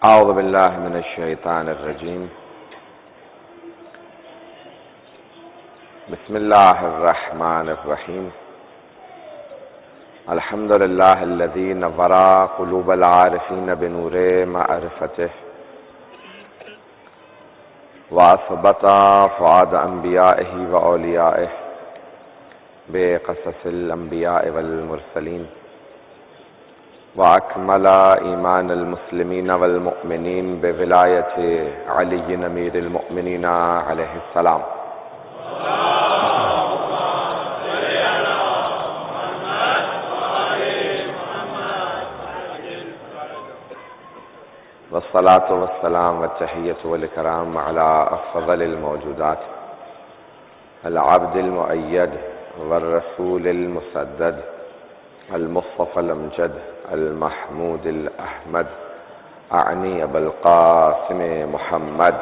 اعوذ باللہ من الشیطان الرجیم بسم اللہ الرحمن الرحیم الحمد للہ الذی نور قلوب العارفین بنور معرفتہ واثبت فؤاد انبیائہ واولیائہ بقصص الانبیاء والمرسلین وأكمل إيمان المسلمين والمؤمنين بولاية علي أمير المؤمنين عليه السلام والصلاة والسلام والتحية والإكرام على أفضل الموجودات العبد المؤيد والرسول المسدد المصطفى الأمجد المحمود الأحمد أعني أبا القاسم محمد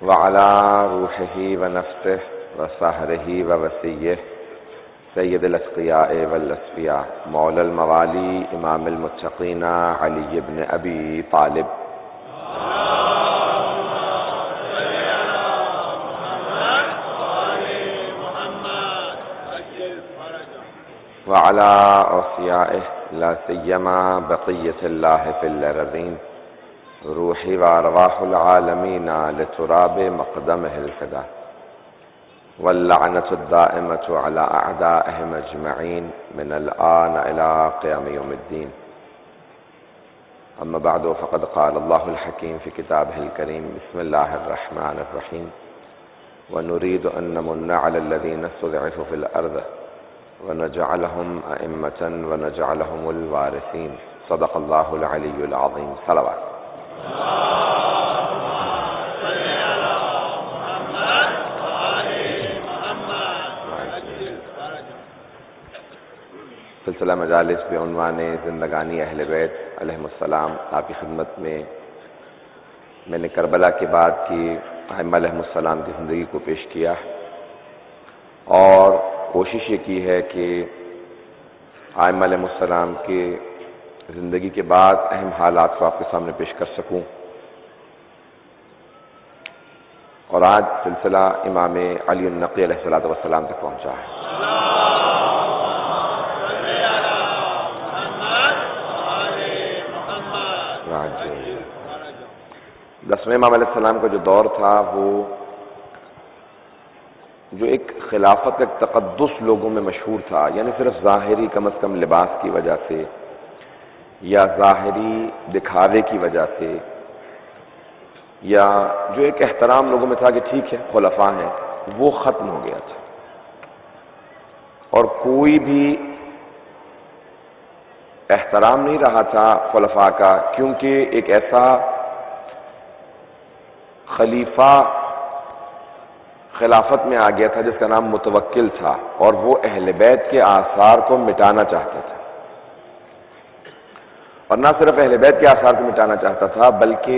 وعلى روحه ونفسه وسهره ووسيه سيد الأتقياء والأصفياء مولى الموالي إمام المتقين علي بن أبي طالب وعلى أوصيائه لا سيما بقية الله في الأرضين روحي وأرواح العالمين لتراب مقدمه الفداء واللعنة الدائمة على أعدائهم أجمعين من الآن إلى قيام يوم الدين أما بعد فقد قال الله الحكيم في كتابه الكريم بسم الله الرحمن الرحيم ونريد أن نمن على الذين استضعفوا في الأرض ونجعلهم أئمة ونجعلهم الوارثين صدق الله العلي العظيم صلوات سلسلہ مجالس بعنوان زندگانی اہل بیت علیہم السلام آپ کی خدمت میں نے کربلا کے بعد کی ائمہ علیہم السلام کی زندگی کو پیش کیا اور کوشش یہ کی ہے کہ ائمہ علیہ السلام کے زندگی کے بعد اہم حالات کو آپ کے سامنے پیش کر سکوں اور آج سلسلہ امام علی النقی علیہ السلام تک پہنچا ہے۔ دسویں امام علیہ السلام کا جو دور تھا وہ جو ایک خلافت کا تقدس لوگوں میں مشہور تھا، یعنی صرف ظاہری کم از کم لباس کی وجہ سے یا ظاہری دکھاوے کی وجہ سے یا جو ایک احترام لوگوں میں تھا کہ ٹھیک ہے خلفاء ہیں، وہ ختم ہو گیا تھا اور کوئی بھی احترام نہیں رہا تھا خلفاء کا، کیونکہ ایک ایسا خلیفہ خلافت میں آ گیا تھا جس کا نام متوکل تھا اور وہ اہل بیت کے آثار کو مٹانا چاہتا تھا، اور نہ صرف اہل بیت کے آثار کو مٹانا چاہتا تھا بلکہ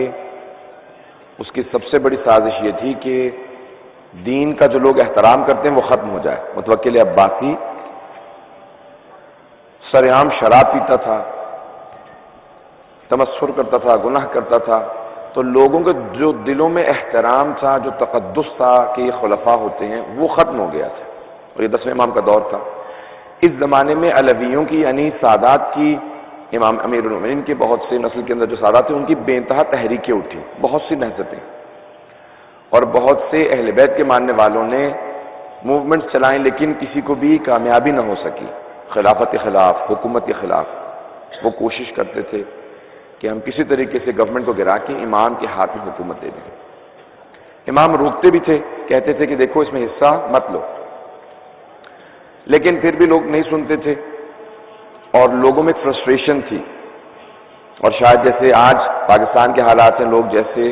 اس کی سب سے بڑی سازش یہ تھی کہ دین کا جو لوگ احترام کرتے ہیں وہ ختم ہو جائے۔ متوکل عباسی سرعام شراب پیتا تھا، تمسخر کرتا تھا، گناہ کرتا تھا، تو لوگوں کے جو دلوں میں احترام تھا، جو تقدس تھا کہ یہ خلفاء ہوتے ہیں، وہ ختم ہو گیا تھا، اور یہ دسویں امام کا دور تھا۔ اس زمانے میں علویوں کی یعنی سادات کی، امام امیر المومنین کے بہت سے نسل کے اندر جو سادات تھے ان کی بے انتہا تحریکیں اٹھی، بہت سی نہضتیں، اور بہت سے اہل بیت کے ماننے والوں نے موومنٹس چلائیں، لیکن کسی کو بھی کامیابی نہ ہو سکی خلافت کے خلاف، حکومت کے خلاف۔ وہ کوشش کرتے تھے کہ ہم کسی طریقے سے گورنمنٹ کو گرا کے امام کے ہاتھ میں حکومت دے دیں۔ امام روکتے بھی تھے، کہتے تھے کہ دیکھو اس میں حصہ مت لو، لیکن پھر بھی لوگ نہیں سنتے تھے اور لوگوں میں فرسٹریشن تھی، اور شاید جیسے آج پاکستان کے حالات ہیں، لوگ جیسے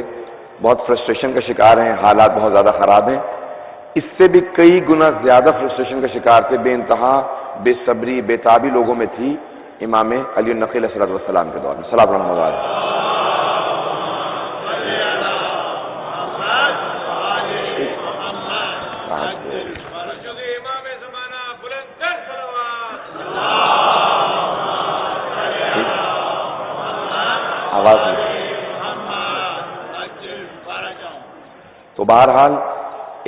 بہت فرسٹریشن کا شکار ہیں، حالات بہت زیادہ خراب ہیں، اس سے بھی کئی گنا زیادہ فرسٹریشن کا شکار تھے، بے انتہا بے صبری بے تابی لوگوں میں تھی امام علی النقی علیہ السلام کے دور میں صلی اللہ علیہ وسلم۔ آواز نہیں. تو بہرحال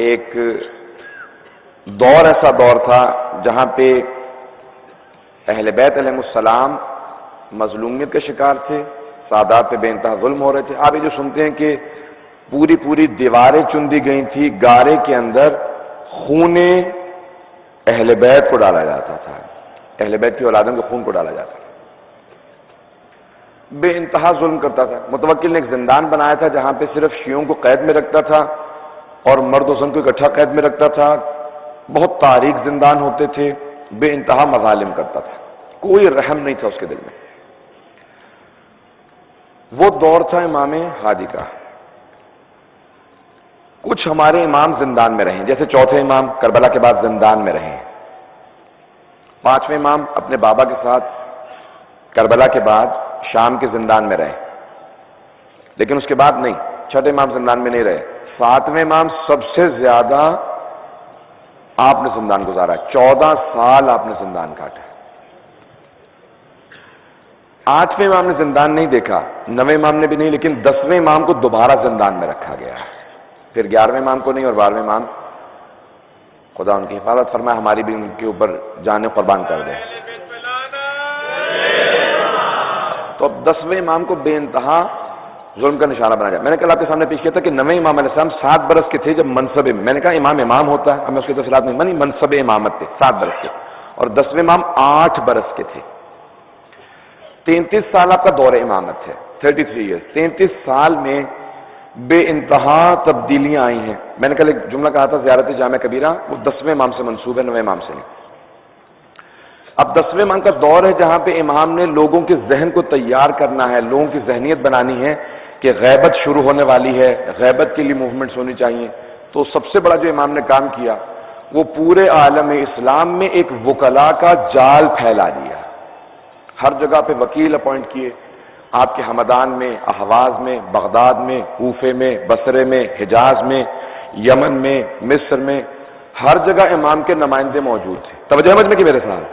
ایک دور ایسا دور تھا جہاں پہ اہل بیت علیہ السلام مظلومیت کے شکار تھے، سادات پہ بے انتہا ظلم ہو رہے تھے. آپ یہ جو سنتے ہیں کہ پوری پوری دیواریں چن دی گئی تھی، گارے کے اندر خون اہل بیت کو ڈالا جاتا تھا، اہل بیت کی اولادوں کے خون کو ڈالا جاتا تھا. بے انتہا ظلم کرتا تھا. متوکل نے ایک زندان بنایا تھا جہاں پہ صرف شیعوں کو قید میں رکھتا تھا اور مرد و زن کو اکٹھا قید میں رکھتا تھا. بہت تاریک زندان ہوتے تھے، بے انتہا مظالم کرتا تھا، کوئی رحم نہیں تھا اس کے دل میں. وہ دور تھا امام ہادی کا. کچھ ہمارے امام زندان میں رہے، جیسے چوتھے امام کربلا کے بعد زندان میں رہے، پانچویں امام اپنے بابا کے ساتھ کربلا کے بعد شام کے زندان میں رہے، لیکن اس کے بعد نہیں. چھٹے امام زندان میں نہیں رہے. ساتویں امام سب سے زیادہ آپ نے زندان گزارا، 14 سال آپ نے زندان کاٹا. آٹھویں امام نے زندان نہیں دیکھا، نویں امام نے بھی نہیں، لیکن 10ویں امام کو دوبارہ زندان میں رکھا گیا. پھر 11ویں امام کو نہیں اور 12ویں امام خدا ان کی حفاظت فرمائے، ہماری بھی ان کے اوپر جانیں قربان کر دیں. تو اب 10ویں امام کو بے انتہا ظلم کا نشانہ بنا جائے. میں نے کل آپ کے سامنے پیش کیا تھا کہ 9ویں امام علیہ السلام 7 برس کے تھے جب منصب میں نے کہا امام ہوتا ہے، ہمیں اس کی تفصیلات نہیں، منصب امامت تھے 7 برس کے، اور 10ویں امام 8 برس کے تھے. 33 سال آپ کا دور امامت ہے، 33 ایئرس. 33 سال میں بے انتہا تبدیلیاں آئی ہیں. میں نے کل ایک جملہ کہا تھا زیارت جامع کبیرہ وہ 10ویں امام سے منسوب ہے، 9ویں امام سے نہیں. اب 10ویں امام کا دور ہے جہاں پہ امام نے لوگوں کے ذہن کو تیار کرنا ہے، لوگوں کی ذہنیت بنانی ہے کہ غیبت شروع ہونے والی ہے، غیبت کے لیے موومنٹس ہونی چاہیے. تو سب سے بڑا جو امام نے کام کیا وہ پورے عالم اسلام میں ایک وکلاء کا جال پھیلا دیا. ہر جگہ پہ وکیل اپوائنٹ کیے، آپ کے ہمدان میں، اہواز میں، بغداد میں، کوفے میں، بصرے میں، حجاز میں، یمن میں، مصر میں، ہر جگہ امام کے نمائندے موجود تھے. توجہ سمجھ میں کہ میرے ساتھ.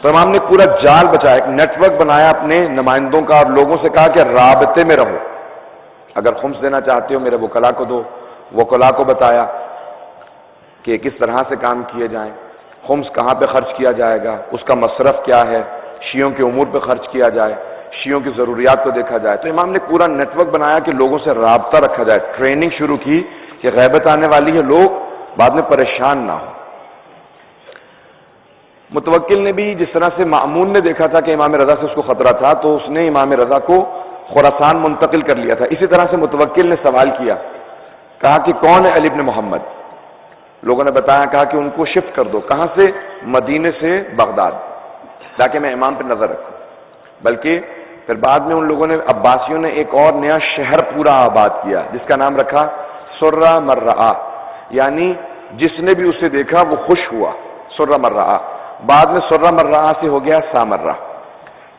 تو امام نے پورا جال بچایا، ایک نیٹ ورک بنایا اپنے نمائندوں کا، اور لوگوں سے کہا کہ رابطے میں رہو، اگر خمس دینا چاہتے ہو میرے وکلاء کو دو. وکلاء کو بتایا کہ کس طرح سے کام کیے جائیں، خمس کہاں پہ خرچ کیا جائے گا، اس کا مصرف کیا ہے، شیعوں کے امور پہ خرچ کیا جائے، شیعوں کی ضروریات کو دیکھا جائے. تو امام نے پورا نیٹ ورک بنایا کہ لوگوں سے رابطہ رکھا جائے. ٹریننگ شروع کی کہ غیبت آنے والی ہے، لوگ بعد میں پریشان نہ ہوں. متوکل نے بھی جس طرح سے مأمون نے دیکھا تھا کہ امام رضا سے اس کو خطرہ تھا، تو اس نے امام رضا کو خراسان منتقل کر لیا تھا. اسی طرح سے متوکل نے سوال کیا، کہا کہ کون ہے علی بن محمد؟ لوگوں نے بتایا، کہا کہ ان کو شفٹ کر دو. کہاں سے؟ مدینے سے بغداد، تاکہ میں امام پہ نظر رکھوں. بلکہ پھر بعد میں ان لوگوں نے، عباسیوں نے ایک اور نیا شہر پورا آباد کیا جس کا نام رکھا سرہ مرہ، یعنی جس نے بھی اسے دیکھا وہ خوش ہوا. سرہ مرہ بعد میں سرہ مرہ سے ہو گیا سامرہ.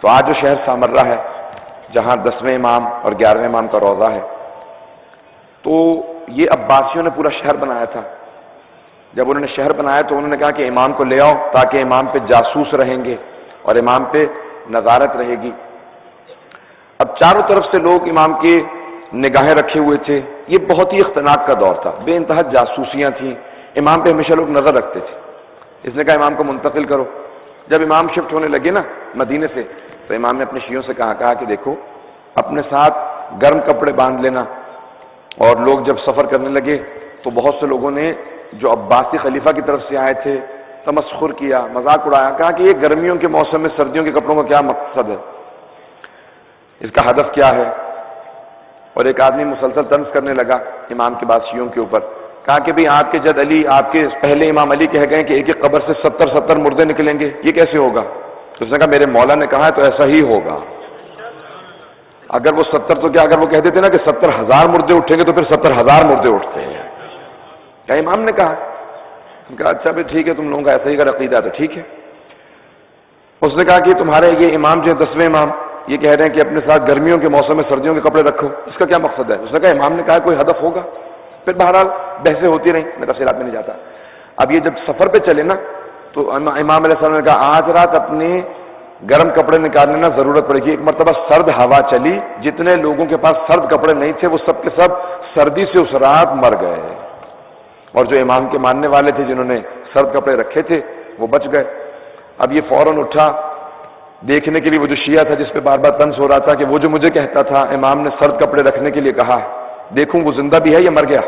تو آج جو شہر سامرہ ہے جہاں 10ویں امام اور 11ویں امام کا روضہ ہے، تو یہ عباسیوں نے پورا شہر بنایا تھا. جب انہوں نے شہر بنایا تو انہوں نے کہا کہ امام کو لے آؤ تاکہ امام پہ جاسوس رہیں گے اور امام پہ نظارت رہے گی. اب چاروں طرف سے لوگ امام کی نگاہیں رکھے ہوئے تھے. یہ بہت ہی اختناق کا دور تھا، بے انتہا جاسوسیاں تھیں، امام پہ ہمیشہ لوگ نظر رکھتے تھے. اس نے کہا امام کو منتقل کرو. جب امام شفٹ ہونے لگے نا مدینے سے، تو امام نے اپنے شیعوں سے کہا کہ دیکھو اپنے ساتھ گرم کپڑے باندھ لینا. اور لوگ جب سفر کرنے لگے تو بہت سے لوگوں نے جو عباسی خلیفہ کی طرف سے آئے تھے تمسخر کیا، مذاق اڑایا، کہا کہ یہ گرمیوں کے موسم میں سردیوں کے کپڑوں کا کیا مقصد ہے، اس کا ہدف کیا ہے. اور ایک آدمی مسلسل طنز کرنے لگا امام کے بعد شیعوں کے اوپر، کہا کہ بھئی آپ کے جد علی، آپ کے پہلے امام علی کہہ گئے کہ ایک ایک قبر سے 70 مردے نکلیں گے، یہ کیسے ہوگا؟ تو اس نے کہا میرے مولا نے کہا ہے تو ایسا ہی ہوگا. اگر وہ 70 تو کیا، اگر وہ کہہ دیتے نا کہ 70,000 مردے اٹھیں گے تو پھر 70,000 مردے اٹھتے ہیں. کیا امام نے کہا؟ اچھا بھی ٹھیک ہے، تم لوگوں کا ایسا ہی کا عقیدہ ہے تو ٹھیک ہے. اس نے کہا کہ تمہارے یہ امام جو ہے 10ویں امام، یہ کہہ رہے ہیں کہ اپنے ساتھ گرمیوں کے موسم میں سردیوں کے کپڑے رکھو، اس کا کیا مقصد ہے؟ اس نے کہا امام نے کہا کوئی ہدف ہوگا. پھر بہرحال بحثیں ہوتی رہیں، میں تفصیلات میں نہیں جاتا۔ اب یہ جب سفر پہ چلے نا تو امام علیہ السلام نے کہا آج رات اپنے گرم کپڑے نکالنے نا ضرورت پڑے گی۔ ایک مرتبہ سرد ہوا چلی، جتنے لوگوں کے پاس سرد کپڑے نہیں تھے وہ سب کے سب سردی سے اس رات مر گئے، اور جو امام کے ماننے والے تھے جنہوں نے سرد کپڑے رکھے تھے وہ بچ گئے۔ اب یہ فوراً اٹھا دیکھنے کے لیے، وہ جو شیعہ تھا جس پہ بار بار طنز ہو رہا تھا کہ وہ جو مجھے کہتا تھا امام نے سرد کپڑے رکھنے کے لیے کہا، دیکھوں وہ زندہ بھی ہے یا مر گیا۔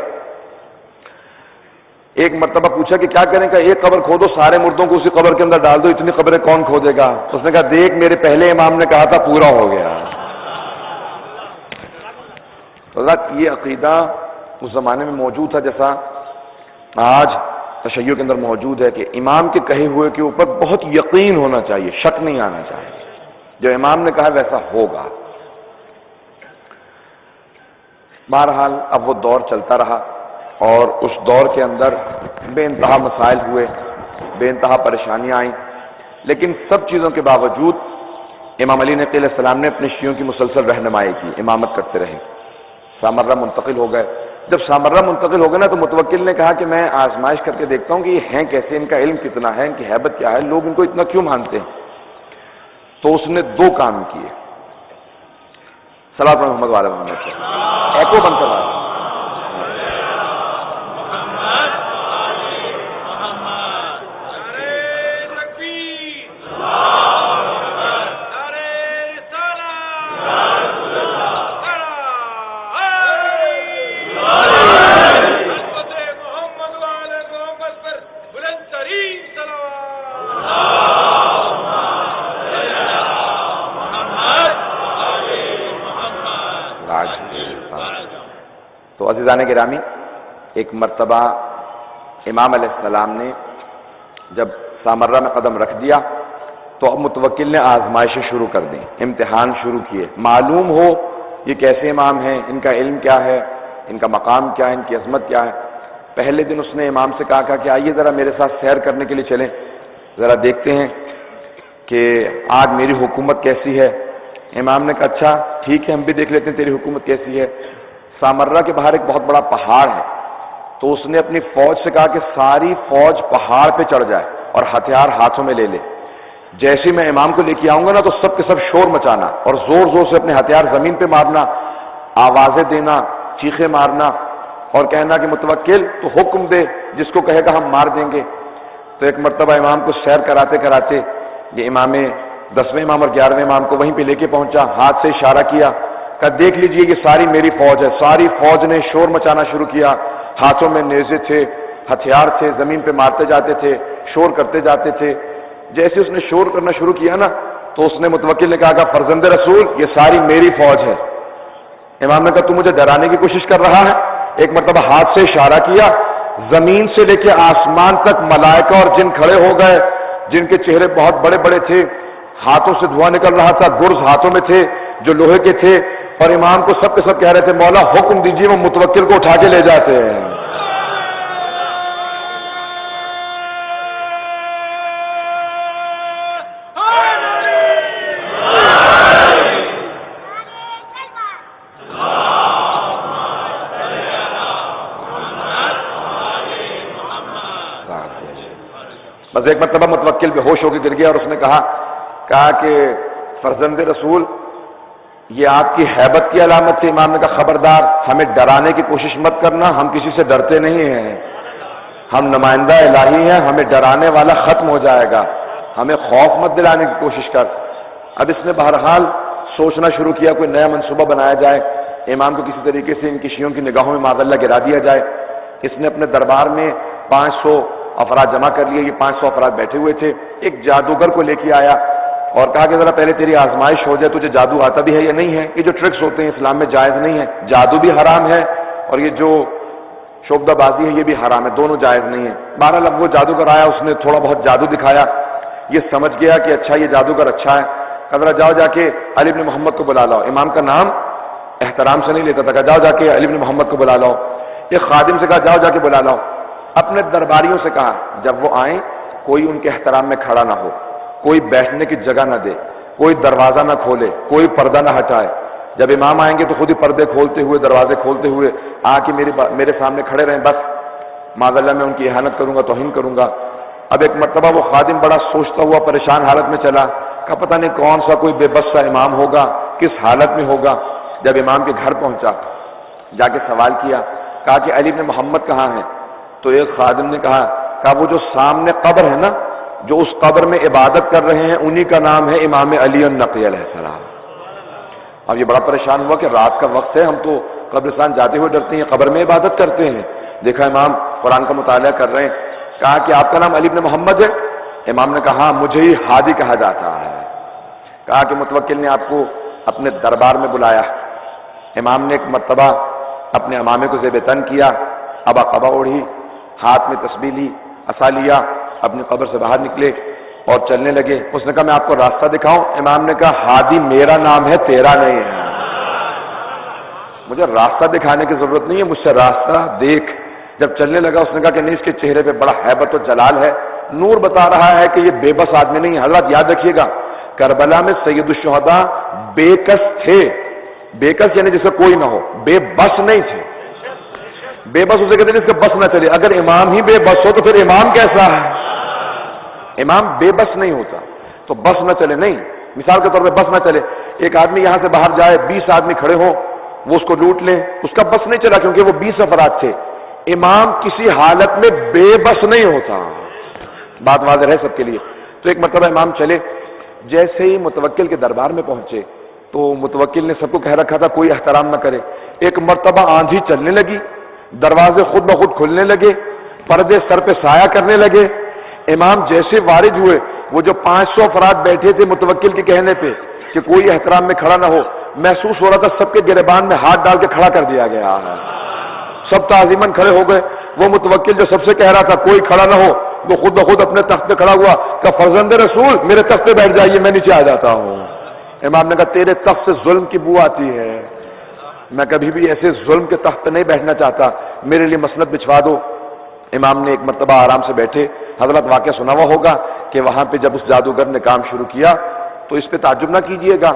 ایک مرتبہ پوچھا کہ کیا کریں گا، ایک قبر کھودو، سارے مردوں کو اسی قبر کے اندر ڈال دو، اتنی قبریں کون کھودے گا؟ اس نے کہا دیکھ میرے پہلے امام نے کہا تھا پورا ہو گیا۔ یہ عقیدہ اس زمانے میں موجود تھا جیسا آج تشیع کے اندر موجود ہے کہ امام کے کہے ہوئے کے اوپر بہت یقین ہونا چاہیے، شک نہیں آنا چاہیے، جو امام نے کہا ویسا ہوگا۔ بہرحال اب وہ دور چلتا رہا اور اس دور کے اندر بے انتہا مسائل ہوئے، بے انتہا پریشانیاں آئیں، لیکن سب چیزوں کے باوجود امام علی نقی علیہ السلام نے اپنے شیعوں کی مسلسل رہنمائی کی، امامت کرتے رہے۔ سامرہ منتقل ہو گئے۔ جب سامرہ منتقل ہو گئے نا تو متوکل نے کہا کہ میں آزمائش کر کے دیکھتا ہوں کہ یہ ہیں کیسے، ان کا علم کتنا ہے، ان کی ہیبت کیا ہے، لوگ ان کو اتنا کیوں مانتے ہیں۔ تو اس نے دو کام کیے، صلوات محمد والے محمد سے ایکو بن کر آئے۔ تو عزیزان گرامی، ایک مرتبہ امام علیہ السلام نے جب سامرہ میں قدم رکھ دیا تو اب متوکل نے آزمائشیں شروع کر دیں، امتحان شروع کیے، معلوم ہو یہ کیسے امام ہیں، ان کا علم کیا ہے، ان کا مقام کیا ہے، ان کی عظمت کیا ہے۔ پہلے دن اس نے امام سے کہا کہ آئیے ذرا میرے ساتھ سیر کرنے کے لیے چلیں، ذرا دیکھتے ہیں کہ آج میری حکومت کیسی ہے۔ امام نے کہا اچھا ٹھیک ہے، ہم بھی دیکھ لیتے ہیں تیری حکومت کیسی ہے۔ سامرہ کے باہر ایک بہت بڑا پہاڑ ہے، تو اس نے اپنی فوج سے کہا کہ ساری فوج پہاڑ پہ چڑھ جائے اور ہتھیار ہاتھوں میں لے لے۔ جیسے میں امام کو لے کے آؤں گا نا تو سب کے سب شور مچانا اور زور زور سے اپنے ہتھیار زمین پہ مارنا، آوازیں دینا، چیخیں مارنا اور کہنا کہ متوکل تو حکم دے، جس کو کہے گا ہم مار دیں گے۔ تو ایک مرتبہ امام کو سیر کراتے کراتے یہ امام 10ویں امام اور 11ویں امام کو وہیں پہ لے کے پہنچا، ہاتھ سے اشارہ کیا، کہا دیکھ لیجئے یہ ساری میری فوج ہے۔ ساری فوج نے شور مچانا شروع کیا، ہاتھوں میں نیزے تھے، ہتھیار تھے، زمین پہ مارتے جاتے تھے، شور کرتے جاتے تھے۔ جیسے اس نے شور کرنا شروع کیا نا تو اس نے متوکل نے کہا کہ فرزند رسول یہ ساری میری فوج ہے۔ امام نے کہا تو مجھے ڈرانے کی کوشش کر رہا ہے؟ ایک مرتبہ ہاتھ سے اشارہ کیا، زمین سے لے کے آسمان تک ملائکہ اور جن کھڑے ہو گئے، جن کے چہرے بہت بڑے بڑے تھے، ہاتھوں سے دھواں نکل رہا تھا، گرز ہاتھوں میں تھے جو لوہے کے تھے، اور امام کو سب کے سب کہہ رہے تھے مولا حکم دیجیے وہ متوکل کو اٹھا کے لے جاتے ہیں۔ بس ایک مرتبہ متوکل بے ہوش ہو کے گر گیا اور اس نے کہا کہ فرزند رسول یہ آپ کی ہیبت کی علامت ہے۔ امام نے کہا خبردار ہمیں ڈرانے کی کوشش مت کرنا، ہم کسی سے ڈرتے نہیں ہیں، ہم نمائندہ الہی ہیں، ہمیں ڈرانے والا ختم ہو جائے گا، ہمیں خوف مت دلانے کی کوشش کر۔ اب اس نے بہرحال سوچنا شروع کیا کوئی نیا منصوبہ بنایا جائے، امام کو کسی طریقے سے ان کی شیعوں کی نگاہوں میں معاذ اللہ گرا دیا جائے۔ اس نے اپنے دربار میں 500 افراد جمع کر لیے، یہ 500 افراد بیٹھے ہوئے تھے، ایک جادوگر کو لے کے آیا اور کہا کہ ذرا پہلے تیری آزمائش ہو جائے، تجھے جادو آتا بھی ہے یا نہیں ہے؟ یہ جو ٹرکس ہوتے ہیں اسلام میں جائز نہیں ہے، جادو بھی حرام ہے اور یہ جو شوبدہ بازی ہے یہ بھی حرام ہے، دونوں جائز نہیں ہے۔ بہرحال اب وہ جادوگر آیا، اس نے تھوڑا بہت جادو دکھایا، یہ سمجھ گیا کہ اچھا یہ جادوگر اچھا ہے، ذرا جاؤ جا کے علی بن محمد کو بلا لاؤ۔ امام کا نام احترام سے نہیں لیتا تھا، کہا جاؤ جا کے علی بن محمد کو بلا لاؤ۔ ایک خادم سے کہا جاؤ جا کے بلا لاؤ۔ اپنے درباریوں سے کہا جب وہ آئیں کوئی ان کے احترام میں کھڑا نہ ہو، کوئی بیٹھنے کی جگہ نہ دے، کوئی دروازہ نہ کھولے، کوئی پردہ نہ ہٹائے، جب امام آئیں گے تو خود ہی پردے کھولتے ہوئے دروازے کھولتے ہوئے آ کے میرے سامنے کھڑے رہیں، بس معاذ اللہ میں ان کی اہانت کروں گا، توہین کروں گا۔ اب ایک مرتبہ وہ خادم بڑا سوچتا ہوا پریشان حالت میں چلا، کہ پتہ نہیں کون سا کوئی بے بس سا امام ہوگا، کس حالت میں ہوگا۔ جب امام کے گھر پہنچا، جا کے سوال کیا، کہا کہ علی بن محمد کہاں ہیں؟ تو ایک خادم نے کہا وہ جو سامنے قبر ہے نا، جو اس قبر میں عبادت کر رہے ہیں، انہی کا نام ہے امام علی النقی علیہ السلام۔ اب یہ بڑا پریشان ہوا کہ رات کا وقت ہے، ہم تو قبرستان جاتے ہوئے ڈرتے ہیں، قبر میں عبادت کرتے ہیں۔ دیکھا امام قرآن کا مطالعہ کر رہے ہیں، کہا کہ آپ کا نام علی بن محمد ہے؟ امام نے کہا ہاں، مجھے ہی ہادی کہا جاتا ہے۔ کہا کہ متوکل نے آپ کو اپنے دربار میں بلایا۔ امام نے ایک مرتبہ اپنے امامے کو زیب تن کیا، ابا قبا اوڑھی، ہاتھ میں تسبیح لی، عصا لیا، اپنی قبر سے باہر نکلے اور چلنے لگے۔ اس نے کہا میں آپ کو راستہ دکھاؤں؟ امام نے کہا ہادی میرا نام ہے، تیرا نہیں ہے، مجھے راستہ دکھانے کی ضرورت نہیں ہے، مجھ سے راستہ دیکھ۔ جب چلنے لگا اس نے کہا کہ نہیں، اس کے چہرے پہ بڑا ہیبت و جلال ہے، نور بتا رہا ہے کہ یہ بے بس آدمی نہیں ہے۔ حضرات یاد رکھیے گا، کربلا میں سید الشہداء بے کس تھے، بے کس یعنی جسے کوئی نہ ہو، بے بس نہیں تھے۔ بے بس اسے کہتے ہیں جس کے بس نہ چلے، اگر امام ہی بے بس ہو تو پھر امام کیسا ہے؟ امام بے بس نہیں ہوتا، تو بس نہ چلے نہیں، مثال کے طور پہ بس نہ چلے، ایک آدمی یہاں سے باہر جائے، 20 آدمی کھڑے ہوں، وہ اس کو لوٹ لیں، اس کا بس نہیں چلا کیونکہ وہ 20 افراد تھے۔ امام کسی حالت میں بے بس نہیں ہوتا، بات واضح ہے سب کے لیے۔ تو ایک مرتبہ امام چلے، جیسے ہی متوکل کے دربار میں پہنچے تو متوکل نے سب کو کہہ رکھا تھا کوئی احترام نہ کرے۔ ایک مرتبہ آندھی چلنے لگی، دروازے خود بخود کھلنے لگے، پردے سر پہ سایہ کرنے لگے۔ امام جیسے وارد ہوئے، وہ جو 500 افراد بیٹھے تھے متوکل کے کہنے پہ کہ کوئی احترام میں کھڑا نہ ہو، محسوس ہو رہا تھا سب کے گریبان میں ہاتھ ڈال کے کھڑا کر دیا گیا ہے، سب تعظیماً کھڑے ہو گئے۔ وہ متوکل جو سب سے کہہ رہا تھا کوئی کھڑا نہ ہو، وہ خود بخود اپنے تخت پہ کھڑا ہوا کہ فرزند رسول میرے تخت پہ بیٹھ جائیے، میں نیچے آ جاتا ہوں۔ امام نے کہا تیرے تخت سے ظلم کی بو آتی ہے، میں کبھی بھی ایسے ظلم کے تخت پہ نہیں بیٹھنا چاہتا، میرے لیے مسند بچھوا دو۔ امام نے ایک مرتبہ آرام سے بیٹھے، حضرت واقعہ سنا ہوا ہوگا کہ وہاں پہ جب اس جادوگر نے کام شروع کیا تو اس پہ تعجب نہ کیجئے گا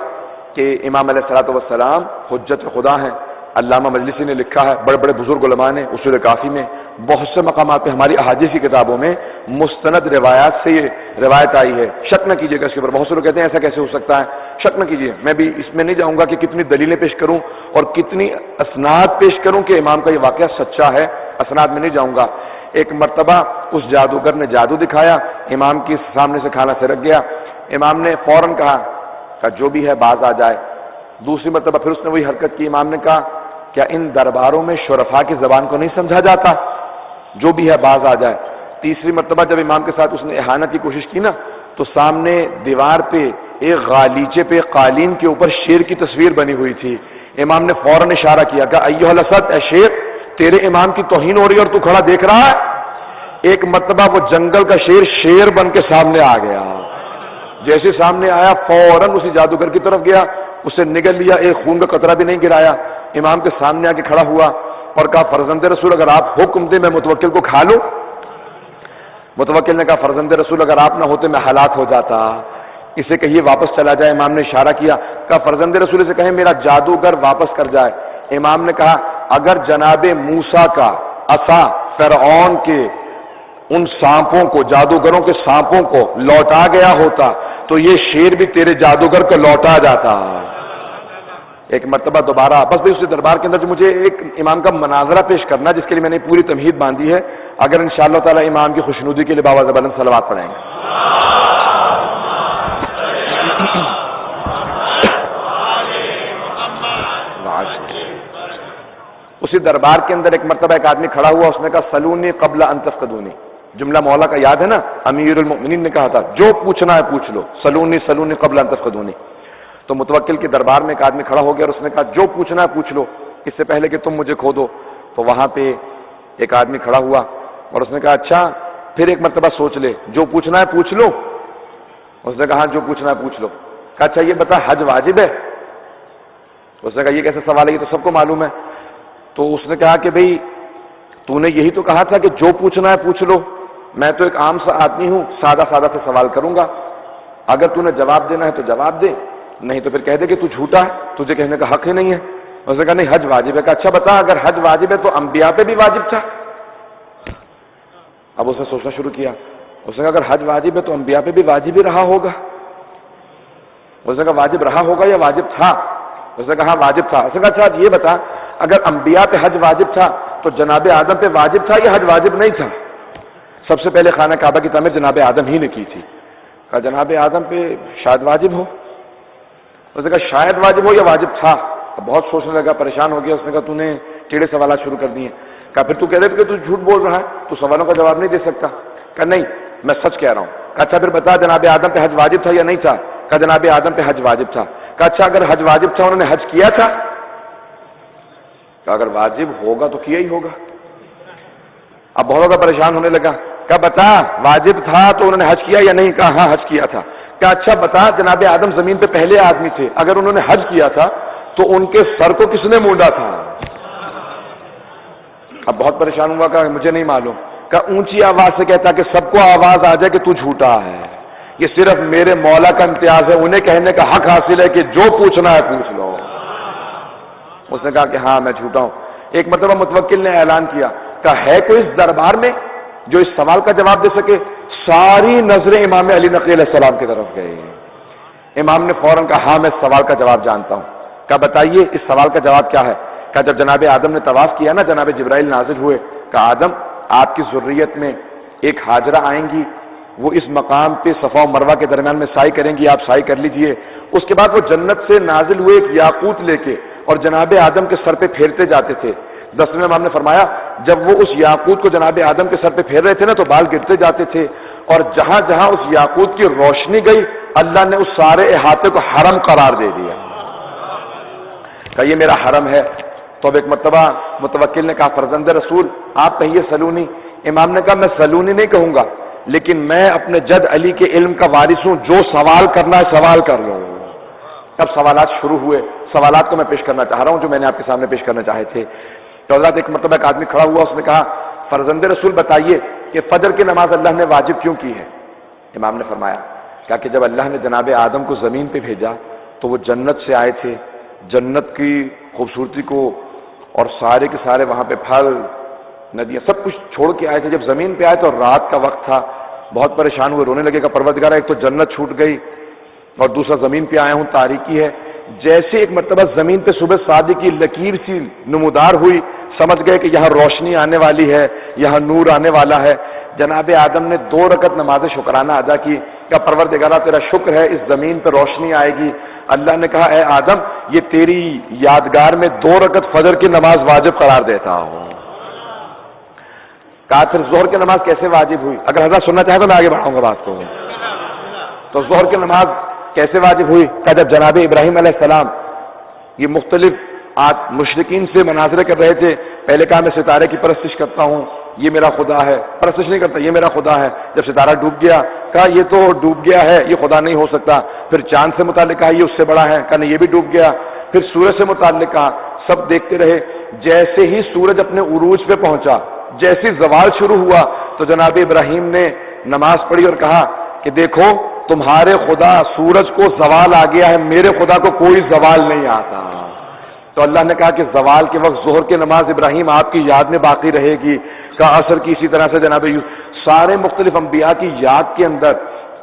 کہ امام علیہ الصلوۃ والسلام حجت خدا ہیں۔ علامہ مجلسی نے لکھا ہے، بڑے بڑے بزرگ علماء نے اصول کافی میں بہت سے مقامات پہ، ہماری احادیث کی کتابوں میں مستند روایات سے یہ روایت آئی ہے، شک نہ کیجیے گا اس کے اوپر۔ بہت سے لوگ کہتے ہیں ایسا کیسے ہو سکتا ہے، شک نہ کیجیے، میں بھی اس میں نہیں جاؤں گا کہ کتنی دلیلیں پیش کروں اور کتنی اسناد پیش کروں کہ امام کا یہ واقعہ سچا ہے، اسناد میں نہیں جاؤں گا۔ ایک مرتبہ اس جادوگر نے جادو دکھایا، امام کے سامنے سے کھانا سرک گیا، امام نے فوراً کہا جو بھی ہے باز آ جائے۔ دوسری مرتبہ پھر اس نے وہی حرکت کی، امام نے کہا کیا ان درباروں میں شرفاء کی زبان کو نہیں سمجھا جاتا، جو بھی ہے باز آ جائے۔ تیسری مرتبہ جب امام کے ساتھ اس نے احانت کی کوشش کی نا، تو سامنے دیوار پہ ایک غالیچے پہ قالین کے اوپر شیر کی تصویر بنی ہوئی تھی۔ امام نے فوراً اشارہ کیا کہ ایھا الاسد، اے شیر، تیرے امام کی توہین ہو رہی ہے اور تو کھڑا دیکھ رہا ہے۔ ایک مرتبہ وہ جنگل کا شیر بن کے سامنے آ گیا، جیسے سامنے آیا فوراً اسی جادوگر کی طرف گیا، اسے نگل لیا، ایک خون کا قطرہ بھی نہیں گرایا، امام کے سامنے آ کے کھڑا ہوا اور کہا فرزند رسول اگر آپ حکم دیں میں متوکل کو کھا لوں۔ متوکل نے کہا فرزند رسول اگر آپ نہ ہوتے میں ہلاک ہو جاتا، اسے کہیے واپس چلا جائے۔ امام نے اشارہ کیا، کہا فرزند رسول سے کہیں میرا جادوگر واپس کر جائے۔ امام نے کہا اگر جناب موسیٰ کا عصا فرعون کے ان سانپوں کو، جادوگروں کے سانپوں کو لوٹا گیا ہوتا تو یہ شیر بھی تیرے جادوگر کو لوٹا جاتا۔ ایک مرتبہ دوبارہ بس بھی اسی دربار کے اندر جو مجھے ایک امام کا مناظرہ پیش کرنا جس کے لیے میں نے پوری تمہید باندھی ہے، اگر انشاءاللہ تعالی امام کی خوشنودی کے لیے باوجہ بلند صلوات پڑھیں گے۔ اسی دربار کے اندر ایک مرتبہ ایک آدمی کھڑا ہوا، اس نے کہا سلونی قبل ان تفقدونی، جملہ مولا کا یاد ہے نا، امیر المؤمنین نے کہا تھا جو پوچھنا ہے پوچھ لو، سلونی سلونی قبل ان تفقدونی۔ تو متوکل کے دربار میں ایک آدمی کھڑا ہو گیا اور اس نے کہا جو پوچھنا ہے پوچھ لو اس سے پہلے کہ تم مجھے کھو دو۔ تو وہاں پہ ایک آدمی کھڑا ہوا اور اس نے کہا اچھا پھر ایک مرتبہ سوچ لے، جو پوچھنا ہے پوچھ لو۔ اس نے کہا جو پوچھنا ہے پوچھ لو۔ کہا اچھا یہ بتا حج واجب ہے؟ اس نے کہا یہ کیسا سوال ہے، یہ تو سب کو معلوم ہے۔ تو اس نے کہا کہ بھئی تو نے یہی تو کہا تھا کہ جو پوچھنا ہے پوچھ لو، میں تو ایک عام سا آدمی ہوں، سادہ سے سوال کروں گا، اگر تو نے جواب دینا ہے تو جواب دے، نہیں تو پھر کہہ دے کہ تو جھوٹا ہے، تجھے کہنے کا حق ہی نہیں ہے۔ اس نے کہا نہیں حج واجب ہے۔ کہا اچھا بتا اگر حج واجب ہے تو انبیاء پہ بھی واجب تھا؟ اب اس نے سوچنا شروع کیا، اس نے کہا اگر حج واجب ہے تو انبیاء پہ بھی واجب ہی رہا ہوگا۔ اس نے کہا واجب رہا ہوگا یا واجب تھا؟ اس نے کہا واجب تھا۔ اس نے کہا اچھا یہ بتا اگر انبیاء پہ حج واجب تھا تو جناب آدم پہ واجب تھا یا حج واجب نہیں تھا؟ سب سے پہلے خانہ کعبہ کی تعمیر جناب آدم ہی نے کی تھی۔ کہا جناب آدم پہ شاید واجب ہو۔ اس نے کہا شاید واجب ہو یا واجب تھا؟ اب بہت سوچنے لگا، پریشان ہو گیا۔ اس نے کہا تو نے ٹیڑھے سوالات شروع کر دیے۔ کہا پھر تو کہہ رہے کہ تو جھوٹ بول رہا ہے، تو سوالوں کا جواب نہیں دے سکتا۔ کہا نہیں میں سچ کہہ رہا ہوں۔ کہا اچھا پھر بتا جناب آدم پہ حج واجب تھا یا نہیں تھا؟ کہا جناب آدم پہ حج واجب تھا۔ کہا اچھا اگر حج واجب تھا انہوں نے حج کیا تھا؟ کہا اگر واجب ہوگا تو کیا ہی ہوگا۔ اب بہت زیادہ پریشان ہونے لگا۔ کہا بتا واجب تھا تو انہوں نے حج کیا یا نہیں؟ کہا ہاں حج کیا تھا۔ کہا اچھا بتا جناب آدم زمین پہ پہلے آدمی تھے، اگر انہوں نے حج کیا تھا تو ان کے سر کو کس نے مونڈا تھا؟ اب بہت پریشان ہوا، کہا مجھے نہیں معلوم۔ کہا اونچی آواز سے کہتا کہ سب کو آواز آ جائے کہ تو جھوٹا ہے، یہ صرف میرے مولا کا امتیاز ہے، انہیں کہنے کا حق حاصل ہے کہ جو پوچھنا ہے پوچھ لو۔ اس نے کہا کہ ہاں میں جھوٹا ہوں۔ ایک مرتبہ متوکل نے اعلان کیا، کہا ہے کوئی اس دربار میں جو اس سوال کا جواب دے سکے؟ ساری نظریں امام علی نقی علیہ السلام کی طرف گئے۔ امام نے فوراً کہا ہاں میں اس سوال کا جواب جانتا ہوں۔ کہا بتائیے اس سوال کا جواب کیا ہے؟ کہا جب جناب آدم نے طواف کیا نا، جناب جبرائیل نازل ہوئے۔ کہا آدم آپ کی ذریت میں ایک حاجرہ آئیں گی، وہ اس مقام پہ صفا و مروہ کے درمیان میں سعی کریں گی، آپ سعی کر لیجئے۔ اس کے بعد وہ جنت سے نازل ہوئے ایک یاقوت لے کے اور جناب آدم کے سر پہ پھیرتے جاتے تھے۔ 10ویں امام نے فرمایا جب وہ اس یاقوت کو جناب آدم کے سر پہ پھیر رہے تھے نا تو بال گرتے جاتے تھے، اور جہاں جہاں اس یاقوت کی روشنی گئی اللہ نے اس سارے احاطے کو حرم قرار دے دیا۔ کہا یہ میرا حرم ہے۔ تو اب ایک مرتبہ متوکل نے کہا فرزند رسول آپ کہیے سلونی۔ امام نے کہا میں سلونی نہیں کہوں گا، لیکن میں اپنے جد علی کے علم کا وارث ہوں، جو سوال کرنا ہے سوال کر لو۔ تب سوالات شروع ہوئے، سوالات کو میں پیش کرنا چاہ رہا ہوں جو میں نے آپ کے سامنے پیش کرنا چاہے تھے۔ تو حضرات ایک مرتبہ ایک آدمی کھڑا ہوا، اس نے کہا فرزند رسول بتائیے کہ فجر کی نماز اللہ نے واجب کیوں کی ہے؟ امام نے فرمایا کہ جب اللہ نے جناب آدم کو زمین پہ بھیجا تو وہ جنت سے آئے تھے، جنت کی خوبصورتی کو اور سارے کے سارے وہاں پہ پھل ندیاں سب کچھ چھوڑ کے آئے تھے۔ جب زمین پہ آئے تو رات کا وقت تھا، بہت پریشان ہوئے، رونے لگے کہ پروردگار ایک تو جنت چھوٹ گئی اور دوسرا زمین پہ آیا ہوں تاریکی ہے۔ جیسے ایک مرتبہ زمین پہ صبح صادق کی لکیر سی نمودار ہوئی، سمجھ گئے کہ یہاں روشنی آنے والی ہے، یہاں نور آنے والا ہے۔ جناب آدم نے 2 رکعت نماز شکرانہ ادا کی کہ پروردگارہ تیرا شکر ہے اس زمین پہ روشنی آئے گی۔ اللہ نے کہا اے آدم یہ تیری یادگار میں 2 رکعت فجر کی نماز واجب قرار دیتا ہوں۔ کہا پھر ظہر کی نماز کیسے واجب ہوئی؟ اگر حضرت سننا چاہے تو میں آگے بڑھاؤں گا بات کو۔ تو ظہر کی نماز کیسے واجب ہوئی؟ کہ جب جناب ابراہیم علیہ السلام یہ مختلف مشرکین سے مناظرے کر رہے تھے، پہلے کہا میں ستارے کی پرستش کرتا ہوں، یہ میرا خدا ہے، پرستش نہیں کرتا یہ میرا خدا ہے۔ جب ستارہ ڈوب گیا کہا یہ تو ڈوب گیا ہے، یہ خدا نہیں ہو سکتا۔ پھر چاند سے متعلق کہا یہ اس سے بڑا ہے، کہا نہیں یہ بھی ڈوب گیا۔ پھر سورج سے متعلق کہا، سب دیکھتے رہے۔ جیسے ہی سورج اپنے عروج پہ پہنچا، جیسے زوال شروع ہوا تو جناب ابراہیم نے نماز پڑھی اور کہا کہ دیکھو تمہارے خدا سورج کو زوال آ گیا ہے، میرے خدا کو کوئی زوال نہیں آتا۔ تو اللہ نے کہا کہ زوال کے وقت ظہر کی نماز ابراہیم آپ کی یاد میں باقی رہے گی۔ کہا عصر کی اسی طرح سے جناب سارے مختلف انبیاء کی یاد کے اندر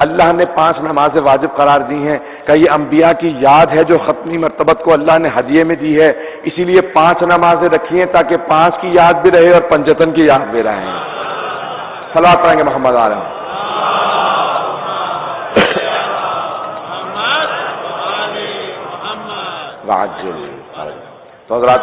اللہ نے 5 نمازیں واجب قرار دی ہیں کہ یہ انبیاء کی یاد ہے جو ختمی مرتبت کو اللہ نے ہدیے میں دی ہے، اسی لیے 5 نمازیں رکھی ہیں تاکہ 5 کی یاد بھی رہے اور پنجتن کی یاد بھی رہے۔ صلوات پڑھیں گے محمد علیہ۔ تو حضرات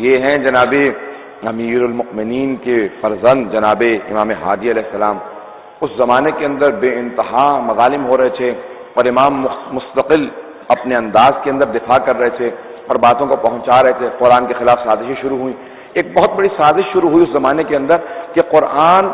یہ ہیں جناب امیر المؤمنین کے فرزند جناب امام ہادی علیہ السلام. اس زمانے کے اندر بے انتہا مظالم ہو رہے تھے اور امام مستقل اپنے انداز کے اندر دفاع کر رہے تھے اور باتوں کو پہنچا رہے تھے. قرآن کے خلاف سازشیں شروع ہوئیں. ایک بہت بڑی سازش شروع ہوئی اس زمانے کے اندر کہ قرآن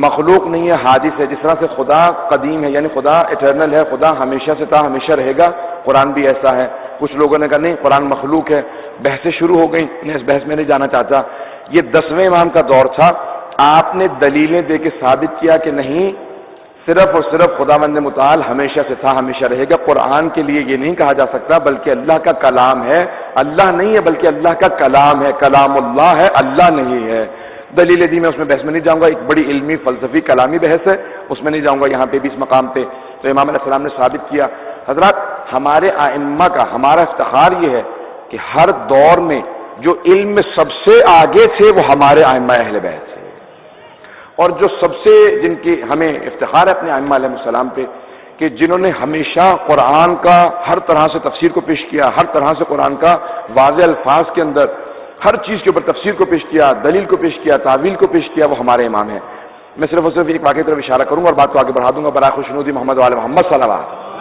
مخلوق نہیں ہے، حادث ہے. جس طرح سے خدا قدیم ہے، یعنی خدا ایٹرنل ہے، خدا ہمیشہ سے تھا، ہمیشہ رہے گا، قرآن بھی ایسا ہے. کچھ لوگوں نے کہا نہیں، قرآن مخلوق ہے. بحثیں شروع ہو گئیں. میں اس بحث میں نہیں جانا چاہتا. یہ 10ویں امام کا دور تھا. آپ نے دلیلیں دے کے ثابت کیا کہ نہیں، صرف اور صرف خداوند متعال ہمیشہ سے تھا، ہمیشہ رہے گا. قرآن کے لیے یہ نہیں کہا جا سکتا بلکہ اللہ کا کلام ہے. اللہ نہیں ہے بلکہ اللہ کا کلام ہے. کلام اللہ ہے، اللہ نہیں ہے. دلیلیں دی. میں اس میں بحث میں نہیں جاؤں گا. ایک بڑی علمی فلسفی کلامی بحث ہے، اس میں نہیں جاؤں گا یہاں پہ بھی اس مقام پہ. تو امام علیہ السلام نے ثابت کیا. حضرات، ہمارے ائمہ کا ہمارا افتخار یہ ہے کہ ہر دور میں جو علم میں سب سے آگے تھے وہ ہمارے ائمہ اہل بیت تھے، اور جو سب سے جن کی ہمیں افتخار ہے اپنے ائمہ علیہ السلام پہ کہ جنہوں نے ہمیشہ قرآن کا ہر طرح سے تفسیر کو پیش کیا، ہر طرح سے قرآن کا واضح الفاظ کے اندر ہر چیز کے اوپر تفسیر کو پیش کیا، دلیل کو پیش کیا، تعویل کو پیش کیا، وہ ہمارے امام ہیں. میں صرف اور صرف ایک واقعے کی طرف اشارہ کروں گا اور بات کو آگے بڑھا دوں گا. برائے خوشنودی محمد وآل محمد صلی اللہ علیہ وسلم.